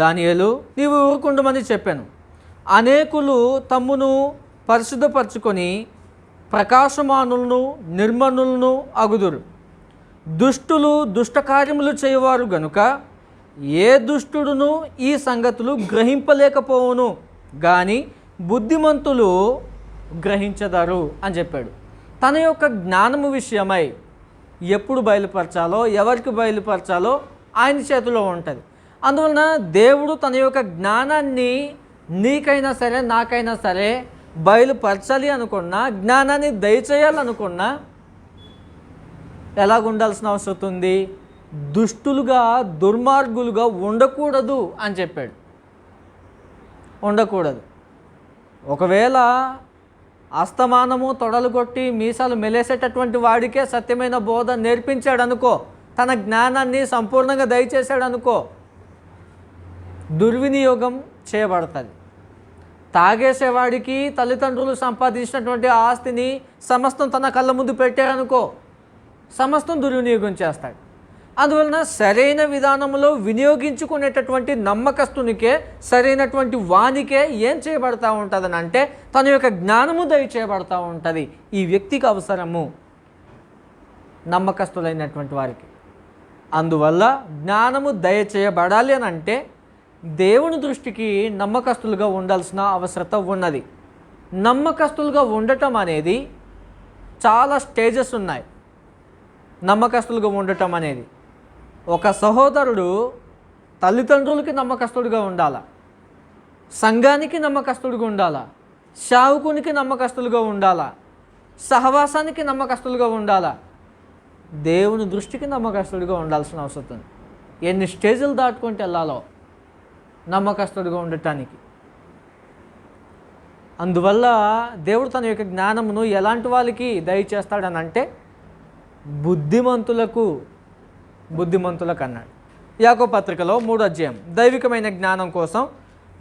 దానియేలు నీవు ఊరుకుండమని చెప్పాను. అనేకులు తమ్మును పరిశుద్ధపరచుకొని ప్రకాశమానులను నిర్మనులను అగుదురు. దుష్టులు దుష్టకార్యములు చేయవారు గనుక ఏ దుష్టుడును ఈ సంగతులు గ్రహింపలేకపోవును కానీ బుద్ధిమంతులు గ్రహించదారు అని చెప్పాడు. తన యొక్క జ్ఞానము విషయమై ఎప్పుడు బయలుపరచాలో ఎవరికి బయలుపరచాలో ఆయన చేతిలో ఉంటుంది. అందువలన దేవుడు తన యొక్క జ్ఞానాన్ని నీకైనా సరే నాకైనా సరే బయలుపరచాలి అనుకున్నా, జ్ఞానాన్ని దయచేయాలనుకున్నా ఎలాగుండాల్సిన అవసరం ఉంది? దుష్టులుగా దుర్మార్గులుగా ఉండకూడదు అని చెప్పాడు. ఉండకూడదు. ఒకవేళ అస్తమానము తొడలు కొట్టి మీసాలు మెలేసేటటువంటి వాడికే సత్యమైన బోధ నేర్పించాడు అనుకో, తన జ్ఞానాన్ని సంపూర్ణంగా దయచేశాడు అనుకో, దుర్వినియోగం చేయబడుతుంది. తాగేసేవాడికి తల్లిదండ్రులు సంపాదించినటువంటి ఆస్తిని సమస్తం తన కళ్ళ ముందు పెట్టారనుకో, సమస్తం దుర్వినియోగం చేస్తాడు. అందువలన సరైన విధానంలో వినియోగించుకునేటటువంటి నమ్మకస్తునికే, సరైనటువంటి వానికే ఏం చేయబడతా ఉంటుందని అంటే తన యొక్క జ్ఞానము దయచేయబడతా ఉంటుంది. ఈ వ్యక్తికి అవసరము నమ్మకస్తులైనటువంటి వారికి. అందువల్ల జ్ఞానము దయచేయబడాలి అని అంటే దేవుని దృష్టికి నమ్మకస్తులుగా ఉండాల్సిన అవసరత ఉన్నది. నమ్మకస్తులుగా ఉండటం అనేది చాలా స్టేజెస్ ఉన్నాయి. నమ్మకస్తులుగా ఉండటం అనేది ఒక సహోదరుడు తల్లిదండ్రులకి నమ్మకస్తుడిగా ఉండాలా, సంఘానికి నమ్మకస్తుడిగా ఉండాలా, సేవకునికి నమ్మకస్తులుగా ఉండాలా, సహవాసానికి నమ్మకస్తులుగా ఉండాలా, దేవుని దృష్టికి నమ్మకస్తుడిగా ఉండాల్సిన అవసరం ఉంది. ఎన్ని స్టేజులు దాటుకుంటూ వెళ్ళాలో నమ్మకస్తుడిగా ఉండటానికి. అందువల్ల దేవుడు తన యొక్క జ్ఞానమును ఎలాంటి వాళ్ళకి దయచేస్తాడని అంటే బుద్ధిమంతులకు అన్నాడు. యాకోబు పత్రికలో 3వ అధ్యాయం దైవికమైన జ్ఞానం కోసం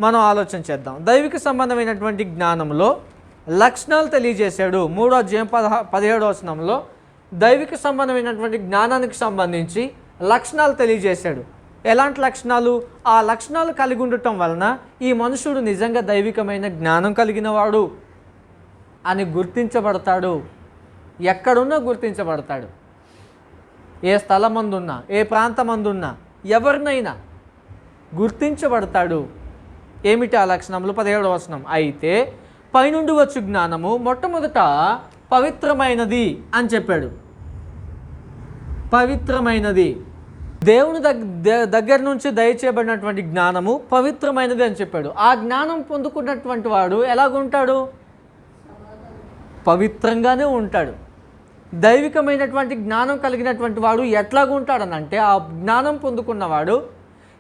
మనం ఆలోచన చేద్దాం. దైవిక సంబంధమైనటువంటి జ్ఞానంలో లక్షణాలు తెలియజేశాడు. 3వ అధ్యాయం 17వ వచనంలో దైవిక సంబంధమైనటువంటి జ్ఞానానికి సంబంధించి లక్షణాలు తెలియజేశాడు. ఎలాంటి లక్షణాలు? ఆ లక్షణాలు కలిగి ఉండటం వలన ఈ మనుషుడు నిజంగా దైవికమైన జ్ఞానం కలిగిన వాడు అని గుర్తించబడతాడు. ఎక్కడున్నా గుర్తించబడతాడు. ఏ స్థలమందున్నా, ఏ ప్రాంతమందున్నా, ఎవరినైనా గుర్తించబడతాడు. ఏమిటి ఆ లక్షణములు? 17వ వచనం, అయితే పైనుండి వచ్చు జ్ఞానము మొట్టమొదట పవిత్రమైనది అని చెప్పాడు. పవిత్రమైనది, దేవుని దగ్గర నుంచి దయచేయబడినటువంటి జ్ఞానము పవిత్రమైనది అని చెప్పాడు. ఆ జ్ఞానం పొందుకున్నటువంటి వాడు ఎలాగుంటాడు? పవిత్రంగానే ఉంటాడు. దైవికమైనటువంటి జ్ఞానం కలిగినటువంటి వాడు ఎట్లాగుంటాడనంటే ఆ జ్ఞానం పొందుకున్నవాడు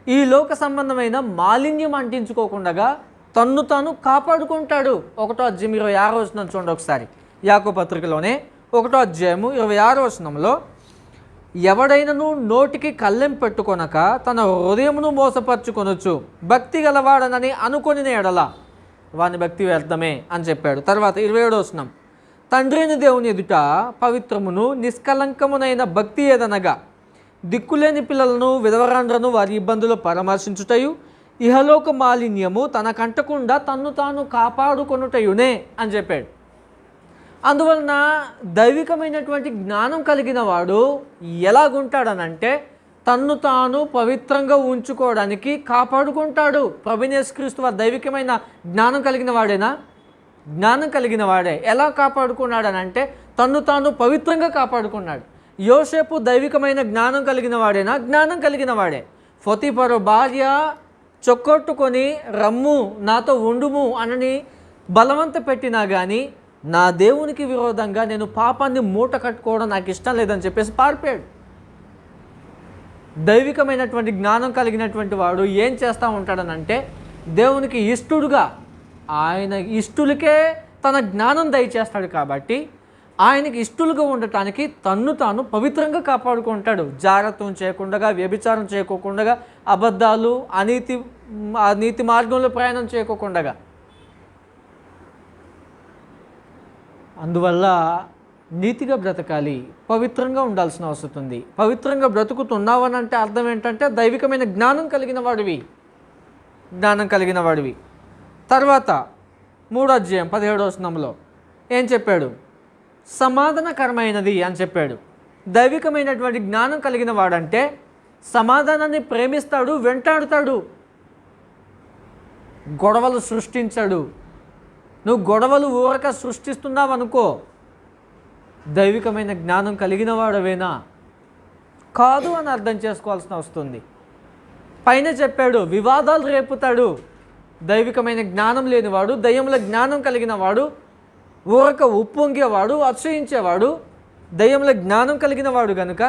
ఈ లోక సంబంధమైన మాలిన్యం అంటించుకోకుండా తన్ను తాను కాపాడుకుంటాడు. 1వ అధ్యాయం 26వ వచనం చూడండి ఒకసారి. యాకోబు పత్రికలోనే 1వ అధ్యాయము 26వ వచనంలో, ఎవడైనను నోటికి కళ్ళెం పెట్టుకొనక తన హృదయమును మోసపరుచుకొనొచ్చు, భక్తి గలవాడనని అనుకొనిన ఎడల వాని భక్తి వ్యర్థమే అని చెప్పాడు. తర్వాత 27వ వచనం, తండ్రిని దేవుని ఎదుట పవిత్రమును నిష్కలంకమునైన భక్తి ఏదనగా దిక్కులేని పిల్లలను విధవరాండ్రను వారి ఇబ్బందులు పరామర్శించుటయు ఇహలోక మాలిన్యము తనకంటకుండా తన్ను తాను కాపాడుకొనుటయునే అని చెప్పాడు. అందువలన దైవికమైనటువంటి జ్ఞానం కలిగిన వాడు ఎలాగుంటాడనంటే తన్ను తాను పవిత్రంగా ఉంచుకోవడానికి కాపాడుకుంటాడు. ప్రభువైన యేసుక్రీస్తు వారు దైవికమైన జ్ఞానం కలిగిన వాడేనా? జ్ఞానం కలిగిన వాడే. ఎలా కాపాడుకున్నాడనంటే తన్ను తాను పవిత్రంగా కాపాడుకున్నాడు. యోసేపు దైవికమైన జ్ఞానం కలిగిన వాడేనా? జ్ఞానం కలిగిన వాడే. పొతిఫరు భార్య చొక్కొట్టుకొని రమ్ము నాతో ఉండుము అనని బలవంత పెట్టినా కానీ నా దేవునికి విరోధంగా నేను పాపాన్ని మూట కట్టుకోవడం నాకు ఇష్టం లేదని చెప్పేసి పారిపోయాడు. దైవికమైనటువంటి జ్ఞానం కలిగినటువంటి వాడు ఏం చేస్తూ ఉంటాడనంటే, దేవునికి ఇష్టడుగా, ఆయన ఇష్టలకే తన జ్ఞానం దయచేస్తాడు కాబట్టి ఆయనకి ఇష్టలుగా ఉండటానికి తన్ను తాను పవిత్రంగా కాపాడుకుంటాడు. జాగ్రత్తం చేయకుండా, వ్యభిచారం చేయకోకుండా, అబద్ధాలు, అనీతి మార్గంలో ప్రయాణం చేయకోకుండా. అందువల్ల నీతిగా బ్రతకాలి, పవిత్రంగా ఉండాల్సిన అవసరం ఉంది. పవిత్రంగా బ్రతుకుతున్నావనంటే అర్థం ఏంటంటే దైవికమైన జ్ఞానం కలిగిన వాడివి. తర్వాత 3వ అధ్యాయం 17వ వచనంలో ఏం చెప్పాడు? సమాధానకరమైనది అని చెప్పాడు. దైవికమైనటువంటి జ్ఞానం కలిగిన వాడంటే సమాధానాన్ని ప్రేమిస్తాడు, వెంటాడుతాడు, గొడవలు సృష్టించాడు. నువ్వు గొడవలు ఊరక సృష్టిస్తున్నావు అనుకో, దైవికమైన జ్ఞానం కలిగిన వాడవేనా కాదు అని అర్థం చేసుకోవాల్సిన వస్తుంది. పైన చెప్పాడు వివాదాలు రేపుతాడు. దైవికమైన జ్ఞానం లేనివాడు, దయ్యముల జ్ఞానం కలిగిన వాడు ఊరక ఉప్పొంగేవాడు, అసూయించేవాడు, దయ్యముల జ్ఞానం కలిగిన వాడు కనుక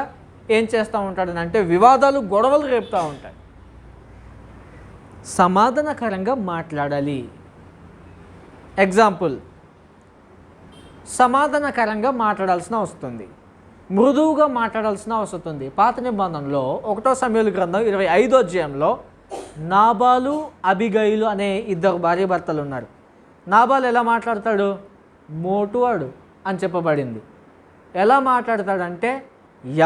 ఏం చేస్తూ ఉంటాడని అంటే వివాదాలు, గొడవలు రేపుతూ ఉంటాయి. సమాధానకరంగా మాట్లాడాలి. ఎగ్జాంపుల్, సమాధానకరంగా మాట్లాడాల్సిన వస్తుంది, మృదువుగా మాట్లాడాల్సిన వస్తుంది. పాత నిబంధనలో 1 సమూయేలు గ్రంథం 25వ అధ్యాయంలో నాబాలు, అబిగయిలు అనే 2 భార్యాభర్తలు ఉన్నారు. నాబాలు ఎలా మాట్లాడతాడు? మోటువాడు అని చెప్పబడింది. ఎలా మాట్లాడతాడంటే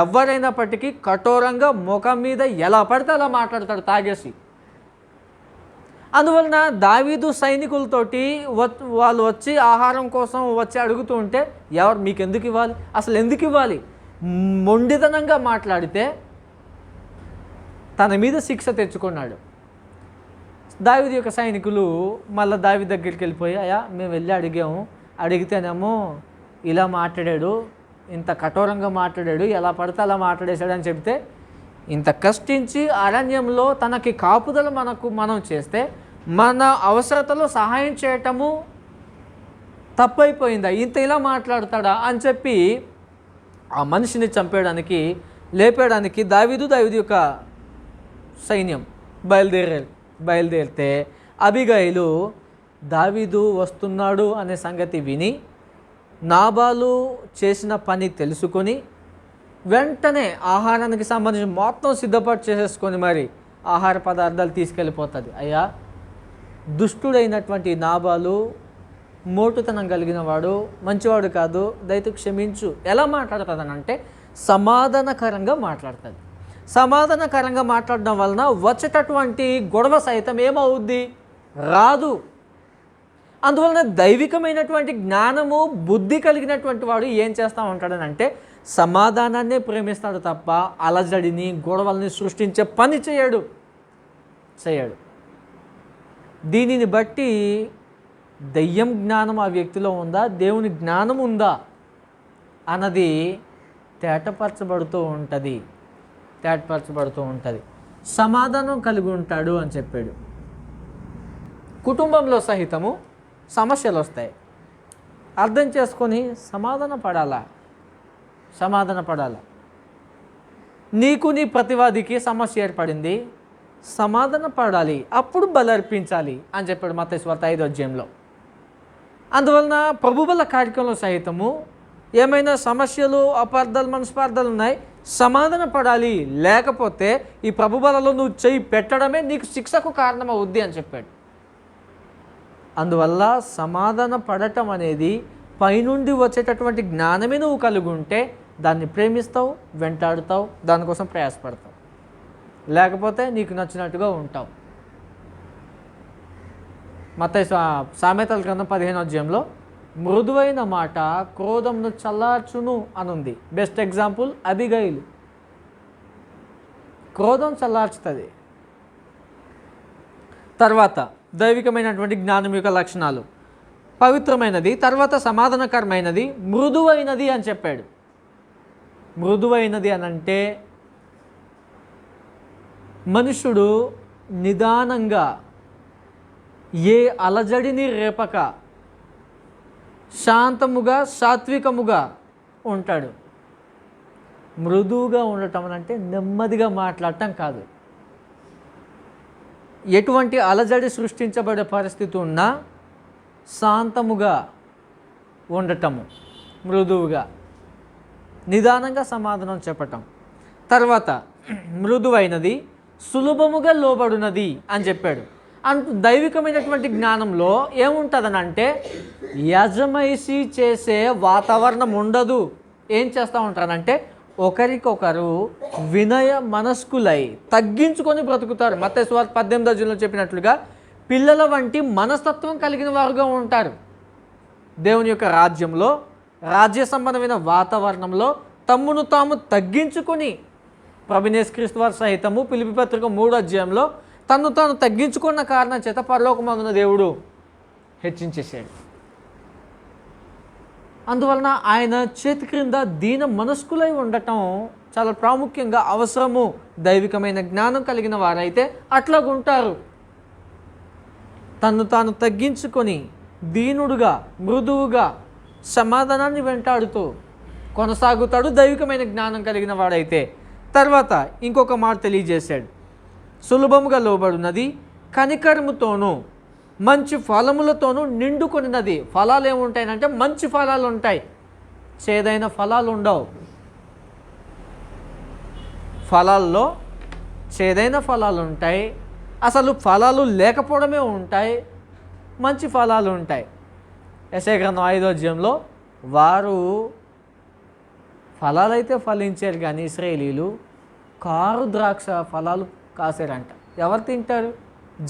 ఎవరైనప్పటికీ కఠోరంగా ముఖం మీద ఎలా పడితే అలా మాట్లాడతాడు తాగేసి. అందువలన దావీదు సైనికులతోటి వాళ్ళు వచ్చి ఆహారం కోసం వచ్చి అడుగుతూ ఉంటే ఎవరు మీకు ఎందుకు ఇవ్వాలి, అసలు ఎందుకు ఇవ్వాలి? మొండితనంగా మాట్లాడితే తన మీద శిక్ష తెచ్చుకున్నాడు. దావీదు యొక్క సైనికులు మళ్ళీ దావీదు దగ్గరికి వెళ్ళిపోయి, అయ్యా మేము వెళ్ళి అడిగితేనేమో ఇలా మాట్లాడాడు, ఇంత కఠోరంగా మాట్లాడాడు, ఎలా పడితే అలా మాట్లాడేశాడు అని చెప్తే, ఇంత కష్టించి అరణ్యంలో తనకి కాపుదల మనం చేస్తే మన అవసరతలో సహాయం చేయటము తప్పైపోయిందా? ఇంత ఇలా మాట్లాడతాడా అని చెప్పి ఆ మనిషిని చంపేయడానికి, లేపేయడానికి దావీదు యొక్క సైన్యం బయలుదేరితే అబిగయిలు దావీదు వస్తున్నాడు అనే సంగతి విని నాబాలు చేసిన పని తెలుసుకొని వెంటనే ఆహారానికి సంబంధించి మొత్తం సిద్ధపాటు చేసేసుకొని మరి ఆహార పదార్థాలు తీసుకెళ్ళిపోతుంది. అయ్యా, దుష్టుడైనటువంటి నాబాలు మోటుతనం కలిగిన వాడు, మంచివాడు కాదు, దయతో క్షమించు. ఎలా మాట్లాడుతుందని అంటే సమాధానకరంగా మాట్లాడుతుంది. సమాధానకరంగా మాట్లాడడం వలన వచ్చేటటువంటి గొడవ సైతం ఏమవుద్ది? రాదు. అందువలన దైవికమైనటువంటి జ్ఞానము, బుద్ధి కలిగినటువంటి వాడు ఏం చేస్తూ ఉంటాడని అంటే సమాధానాన్నే ప్రేమిస్తాడు తప్ప అలజడిని, గొడవల్ని సృష్టించే పని చేయడు. దీనిని బట్టి దయ్యం జ్ఞానం ఆ వ్యక్తిలో ఉందా, దేవుని జ్ఞానం ఉందా అన్నది తేటపరచబడుతూ ఉంటుంది. సమాధానం కలిగి ఉంటాడు అని చెప్పాడు. కుటుంబంలో సహితము సమస్యలు వస్తాయి. అర్థం చేసుకొని సమాధాన పడాలా. నీకు నీ ప్రతివాదికి సమస్య ఏర్పడింది, సమాధాన పడాలి, అప్పుడు బలర్పించాలి అని చెప్పాడు మత్తయి సువార్త 5వ అధ్యాయంలో. అందువలన ప్రభుబల కార్యక్రమంలో సహితము ఏమైనా సమస్యలు, అపార్థాలు, మనస్పార్థాలు ఉన్నాయి, సమాధాన పడాలి. లేకపోతే ఈ ప్రభుబలలో నువ్వు చెయ్యి పెట్టడమే నీకు శిక్షకు కారణమవుద్ది అని చెప్పాడు. అందువల్ల సమాధాన పడటం అనేది పైనుండి వచ్చేటటువంటి జ్ఞానమే నువ్వు కలిగి ఉంటే దాన్ని ప్రేమిస్తావు, వెంటాడుతావు, దానికోసం ప్రయాసపడతావు. లేకపోతే నీకు నచ్చినట్టుగా ఉంటావు. మత్తయి సామెతల గ్రంథం 15వ అధ్యాయంలో మృదువైన మాట క్రోధంను చల్లార్చును అనుంది. Best example Abigail. క్రోధం చల్లార్చుతుంది. తర్వాత దైవికమైనటువంటి జ్ఞానం యొక్క లక్షణాలు: పవిత్రమైనది, తర్వాత సమాధానకరమైనది, మృదువైనది అని చెప్పాడు. మృదువైనది అనంటే మనుషుడు నిదానంగా ఏ అలజడిని రేపక శాంతముగా సాత్వికముగా ఉంటాడు. మృదువుగా ఉండటం అంటే నెమ్మదిగా మాట్లాడటం కాదు. ఎటువంటి అలజడి సృష్టించబడే పరిస్థితి ఉన్నా శాంతముగా ఉండటము, మృదువుగా నిదానంగా సమాధానం చెప్పటం. తర్వాత మృదువైనది, సులభముగా లోబడినది అని చెప్పాడు. దైవికమైనటువంటి జ్ఞానంలో ఏముంటుందని అంటే యజమైసి చేసే వాతావరణం ఉండదు. ఏం చేస్తూ ఉంటారంటే ఒకరికొకరు వినయ మనస్కులై తగ్గించుకొని బ్రతుకుతారు. మత్తయి సువార్త 18 చెప్పినట్లుగా పిల్లల వంటి మనస్తత్వం కలిగిన వారుగా ఉంటారు. దేవుని యొక్క రాజ్యంలో, రాజ్య సంబంధమైన వాతావరణంలో తమ్మును తాము తగ్గించుకొని, ప్రభునేసుక్రీస్తు వారు సహితము ఫిలిప్పీ పత్రిక 3 తన్ను తాను తగ్గించుకున్న కారణం చేత పరలోకమందున దేవుడు హెచ్చించేశాడు. అందువలన ఆయన చేతి క్రింద దీన మనస్కులై ఉండటం చాలా ప్రాముఖ్యంగా అవసరము. దైవికమైన జ్ఞానం కలిగిన వారైతే అట్లాగుంటారు. తన్ను తాను తగ్గించుకొని దీనుడుగా, మృదువుగా సమాధానాన్ని వెంటాడుతూ కొనసాగుతాడు దైవికమైన జ్ఞానం కలిగిన వాడైతే. తర్వాత ఇంకొక మాట తెలియజేశాడు. సులభముగా లోబడినది, కనికరముతోనూ మంచి ఫలములతోనూ నిండుకొనినది. ఫలాలు ఏముంటాయంటే మంచి ఫలాలు ఉంటాయి, చేదైన ఫలాలు ఉండవు. ఫలాల్లో చేదైన ఫలాలు ఉంటాయి, అసలు ఫలాలు లేకపోవడమే ఉంటాయి, మంచి ఫలాలు ఉంటాయి. యెషయా గ్రంథం 5 వారు ఫలాలైతే ఫలించారు కానీ ఇశ్రాయేలీలు కారు ద్రాక్ష ఫలాలు కాసారంట. ఎవరు తింటారు?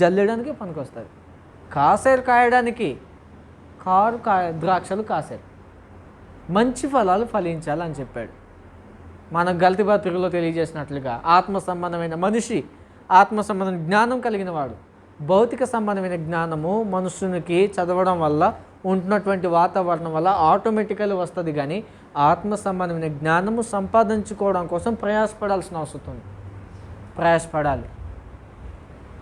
జల్లెడానికి పనికొస్తారు. కాసేరు కాయడానికి ద్రాక్షలు కాసారు. మంచి ఫలాలు ఫలించాలని చెప్పాడు. మన గల్తీ పత్రికలో తెలియజేసినట్లుగా ఆత్మ సంబంధమైన మనిషి, ఆత్మ సంబంధమైన జ్ఞానం కలిగిన వాడు. భౌతిక సంబంధమైన జ్ఞానము మనుషునికి చదవడం వల్ల, ఉంటున్నటువంటి వాతావరణం వల్ల ఆటోమేటికల్ వస్తుంది. కానీ ఆత్మ సంబంధమైన జ్ఞానము సంపాదించుకోవడం కోసం ప్రయాసపడాల్సిన అవసరం ఉంది. ప్రయాసపడాలి.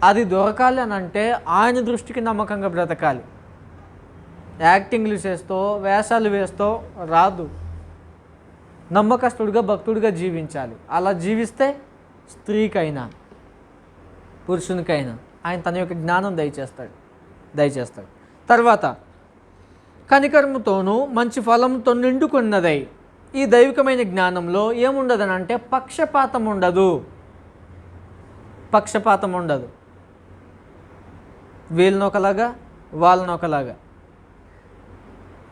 అది దొరకాలి అని అంటే ఆయన దృష్టికి నమ్మకంగా బ్రతకాలి. యాక్టింగ్లు చేస్తూ, వేషాలు వేస్తూ రాదు. నమ్మకస్తుడిగా, భక్తుడిగా జీవించాలి. అలా జీవిస్తే స్త్రీకైనా పురుషునికైనా ఆయన తన యొక్క జ్ఞానం దయచేస్తాడు. తర్వాత కనికరముతోనూ మంచి ఫలంతో నిండుకున్నదై. ఈ దైవికమైన జ్ఞానంలో ఏముండదని అంటే పక్షపాతం ఉండదు. వీళ్ళనొకలాగా, వాళ్ళనొకలాగా,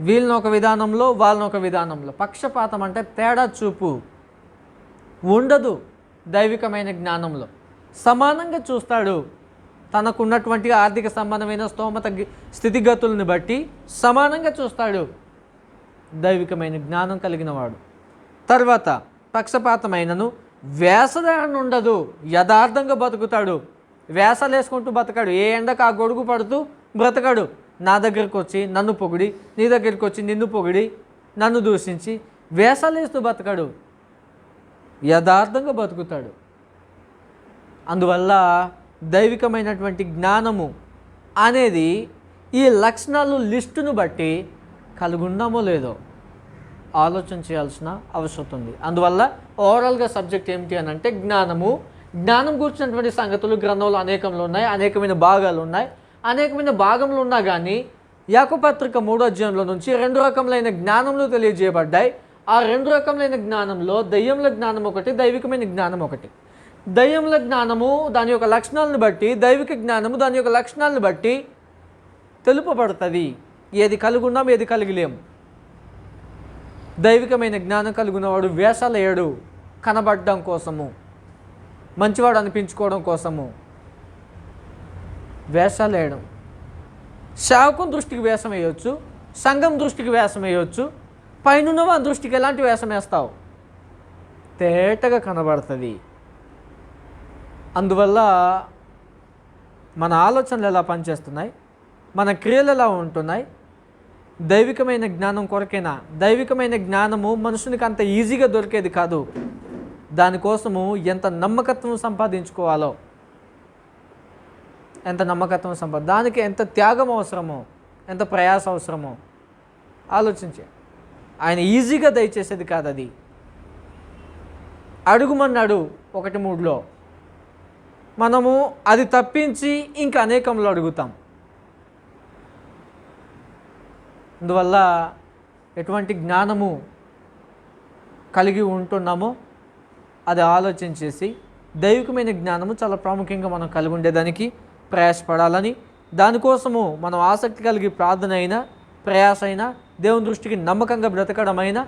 వీళ్ళనొక విధానంలో, వాళ్ళనొక విధానంలో. పక్షపాతం అంటే తేడా చూపు ఉండదు. దైవికమైన జ్ఞానంలో సమానంగా చూస్తాడు. తనకున్నటువంటి ఆర్థిక సంబంధమైన స్తోమత స్థితిగతులను బట్టి సమానంగా చూస్తాడు దైవికమైన జ్ఞానం కలిగిన వాడు. తర్వాత పక్షపాతమైనను వేషధారణ ఉండదు. యథార్థంగా బతుకుతాడు. వేషాలు వేసుకుంటూ బతకాడు. ఏ ఎండకు ఆ గొడుగు పడుతూ బ్రతకాడు. నా దగ్గరికి వచ్చి నన్ను పొగిడి, నీ దగ్గరికి వచ్చి నిన్ను పొగిడి, నన్ను దూషించి వేషాలు వేస్తూ బతకాడు. యథార్థంగా బతుకుతాడు. అందువల్ల దైవికమైనటువంటి జ్ఞానము అనేది ఈ లక్షణాలు లిస్టును బట్టి కలుగున్నామో లేదో ఆలోచన చేయాల్సిన అవసరం ఉంది. అందువల్ల ఓవరాల్గా సబ్జెక్ట్ ఏమిటి అని అంటే జ్ఞానం గురించినటువంటి సంగతులు గ్రంథంలో అనేకంలో ఉన్నాయి, అనేకమైన భాగాలు ఉన్నాయి. అనేకమైన భాగంలో ఉన్నా కానీ యాకోబు పత్రిక 3 నుంచి 2 రకములైన జ్ఞానములు తెలియజేయబడ్డాయి. ఆ 2 రకములైన జ్ఞానంలో దయ్యముల జ్ఞానం ఒకటి, దైవికమైన జ్ఞానం ఒకటి. దయ్యముల జ్ఞానము దాని యొక్క లక్షణాలను బట్టి, దైవిక జ్ఞానము దాని యొక్క లక్షణాలను బట్టి తెలుపబడుతుంది. ఏది కలుగున్నాం, ఏది కలిగిలేము. దైవికమైన జ్ఞానం కలిగినవాడు వేషాలు వేయడు. కనబడడం కోసము, మంచివాడు అనిపించుకోవడం కోసము వేషాలు వేయడం. శావకం దృష్టికి వేషం వేయవచ్చు, సంఘం దృష్టికి వేషం వేయవచ్చు. పైన వాని దృష్టికి ఎలాంటి వేషం వేస్తావు? తేటగా కనబడుతుంది. అందువల్ల మన ఆలోచనలు ఎలా పనిచేస్తున్నాయి, మన క్రియలు ఎలా ఉంటున్నాయి, దైవికమైన జ్ఞానం కొరకేనా? దైవికమైన జ్ఞానము మనుషునికి అంత ఈజీగా దొరికేది కాదు. దానికోసము ఎంత నమ్మకత్వం సంపాదించుకోవాలో, దానికి ఎంత త్యాగం అవసరమో, ఎంత ప్రయాస అవసరమో ఆలోచించే ఆయన ఈజీగా దయచేసేది కాదు. అది అడుగుమన్నాడు 1:3లో. మనము అది తప్పించి ఇంకా అనేకంలో అడుగుతాం. అందువల్ల ఎటువంటి జ్ఞానము కలిగి ఉంటున్నామో అది ఆలోచించేసి దైవికమైన జ్ఞానము చాలా ప్రాముఖ్యంగా మనం కలిగి ఉండేదానికి ప్రయాసపడాలని, దానికోసము మనం ఆసక్తి కలిగి ప్రార్థన అయినా ప్రయాస అయినా దేవుని దృష్టికి నమ్మకంగా బ్రతకడమైనా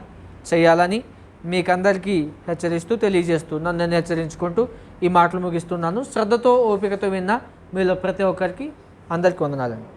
చేయాలని మీకందరికీ హెచ్చరిస్తూ తెలియజేస్తూ నన్ను హెచ్చరించుకుంటూ ఈ మాటలు ముగిస్తున్నాను. శ్రద్ధతో ఓపికతో విన్న మీలో ప్రతి ఒక్కరికి అందరికీ వందనాలండి.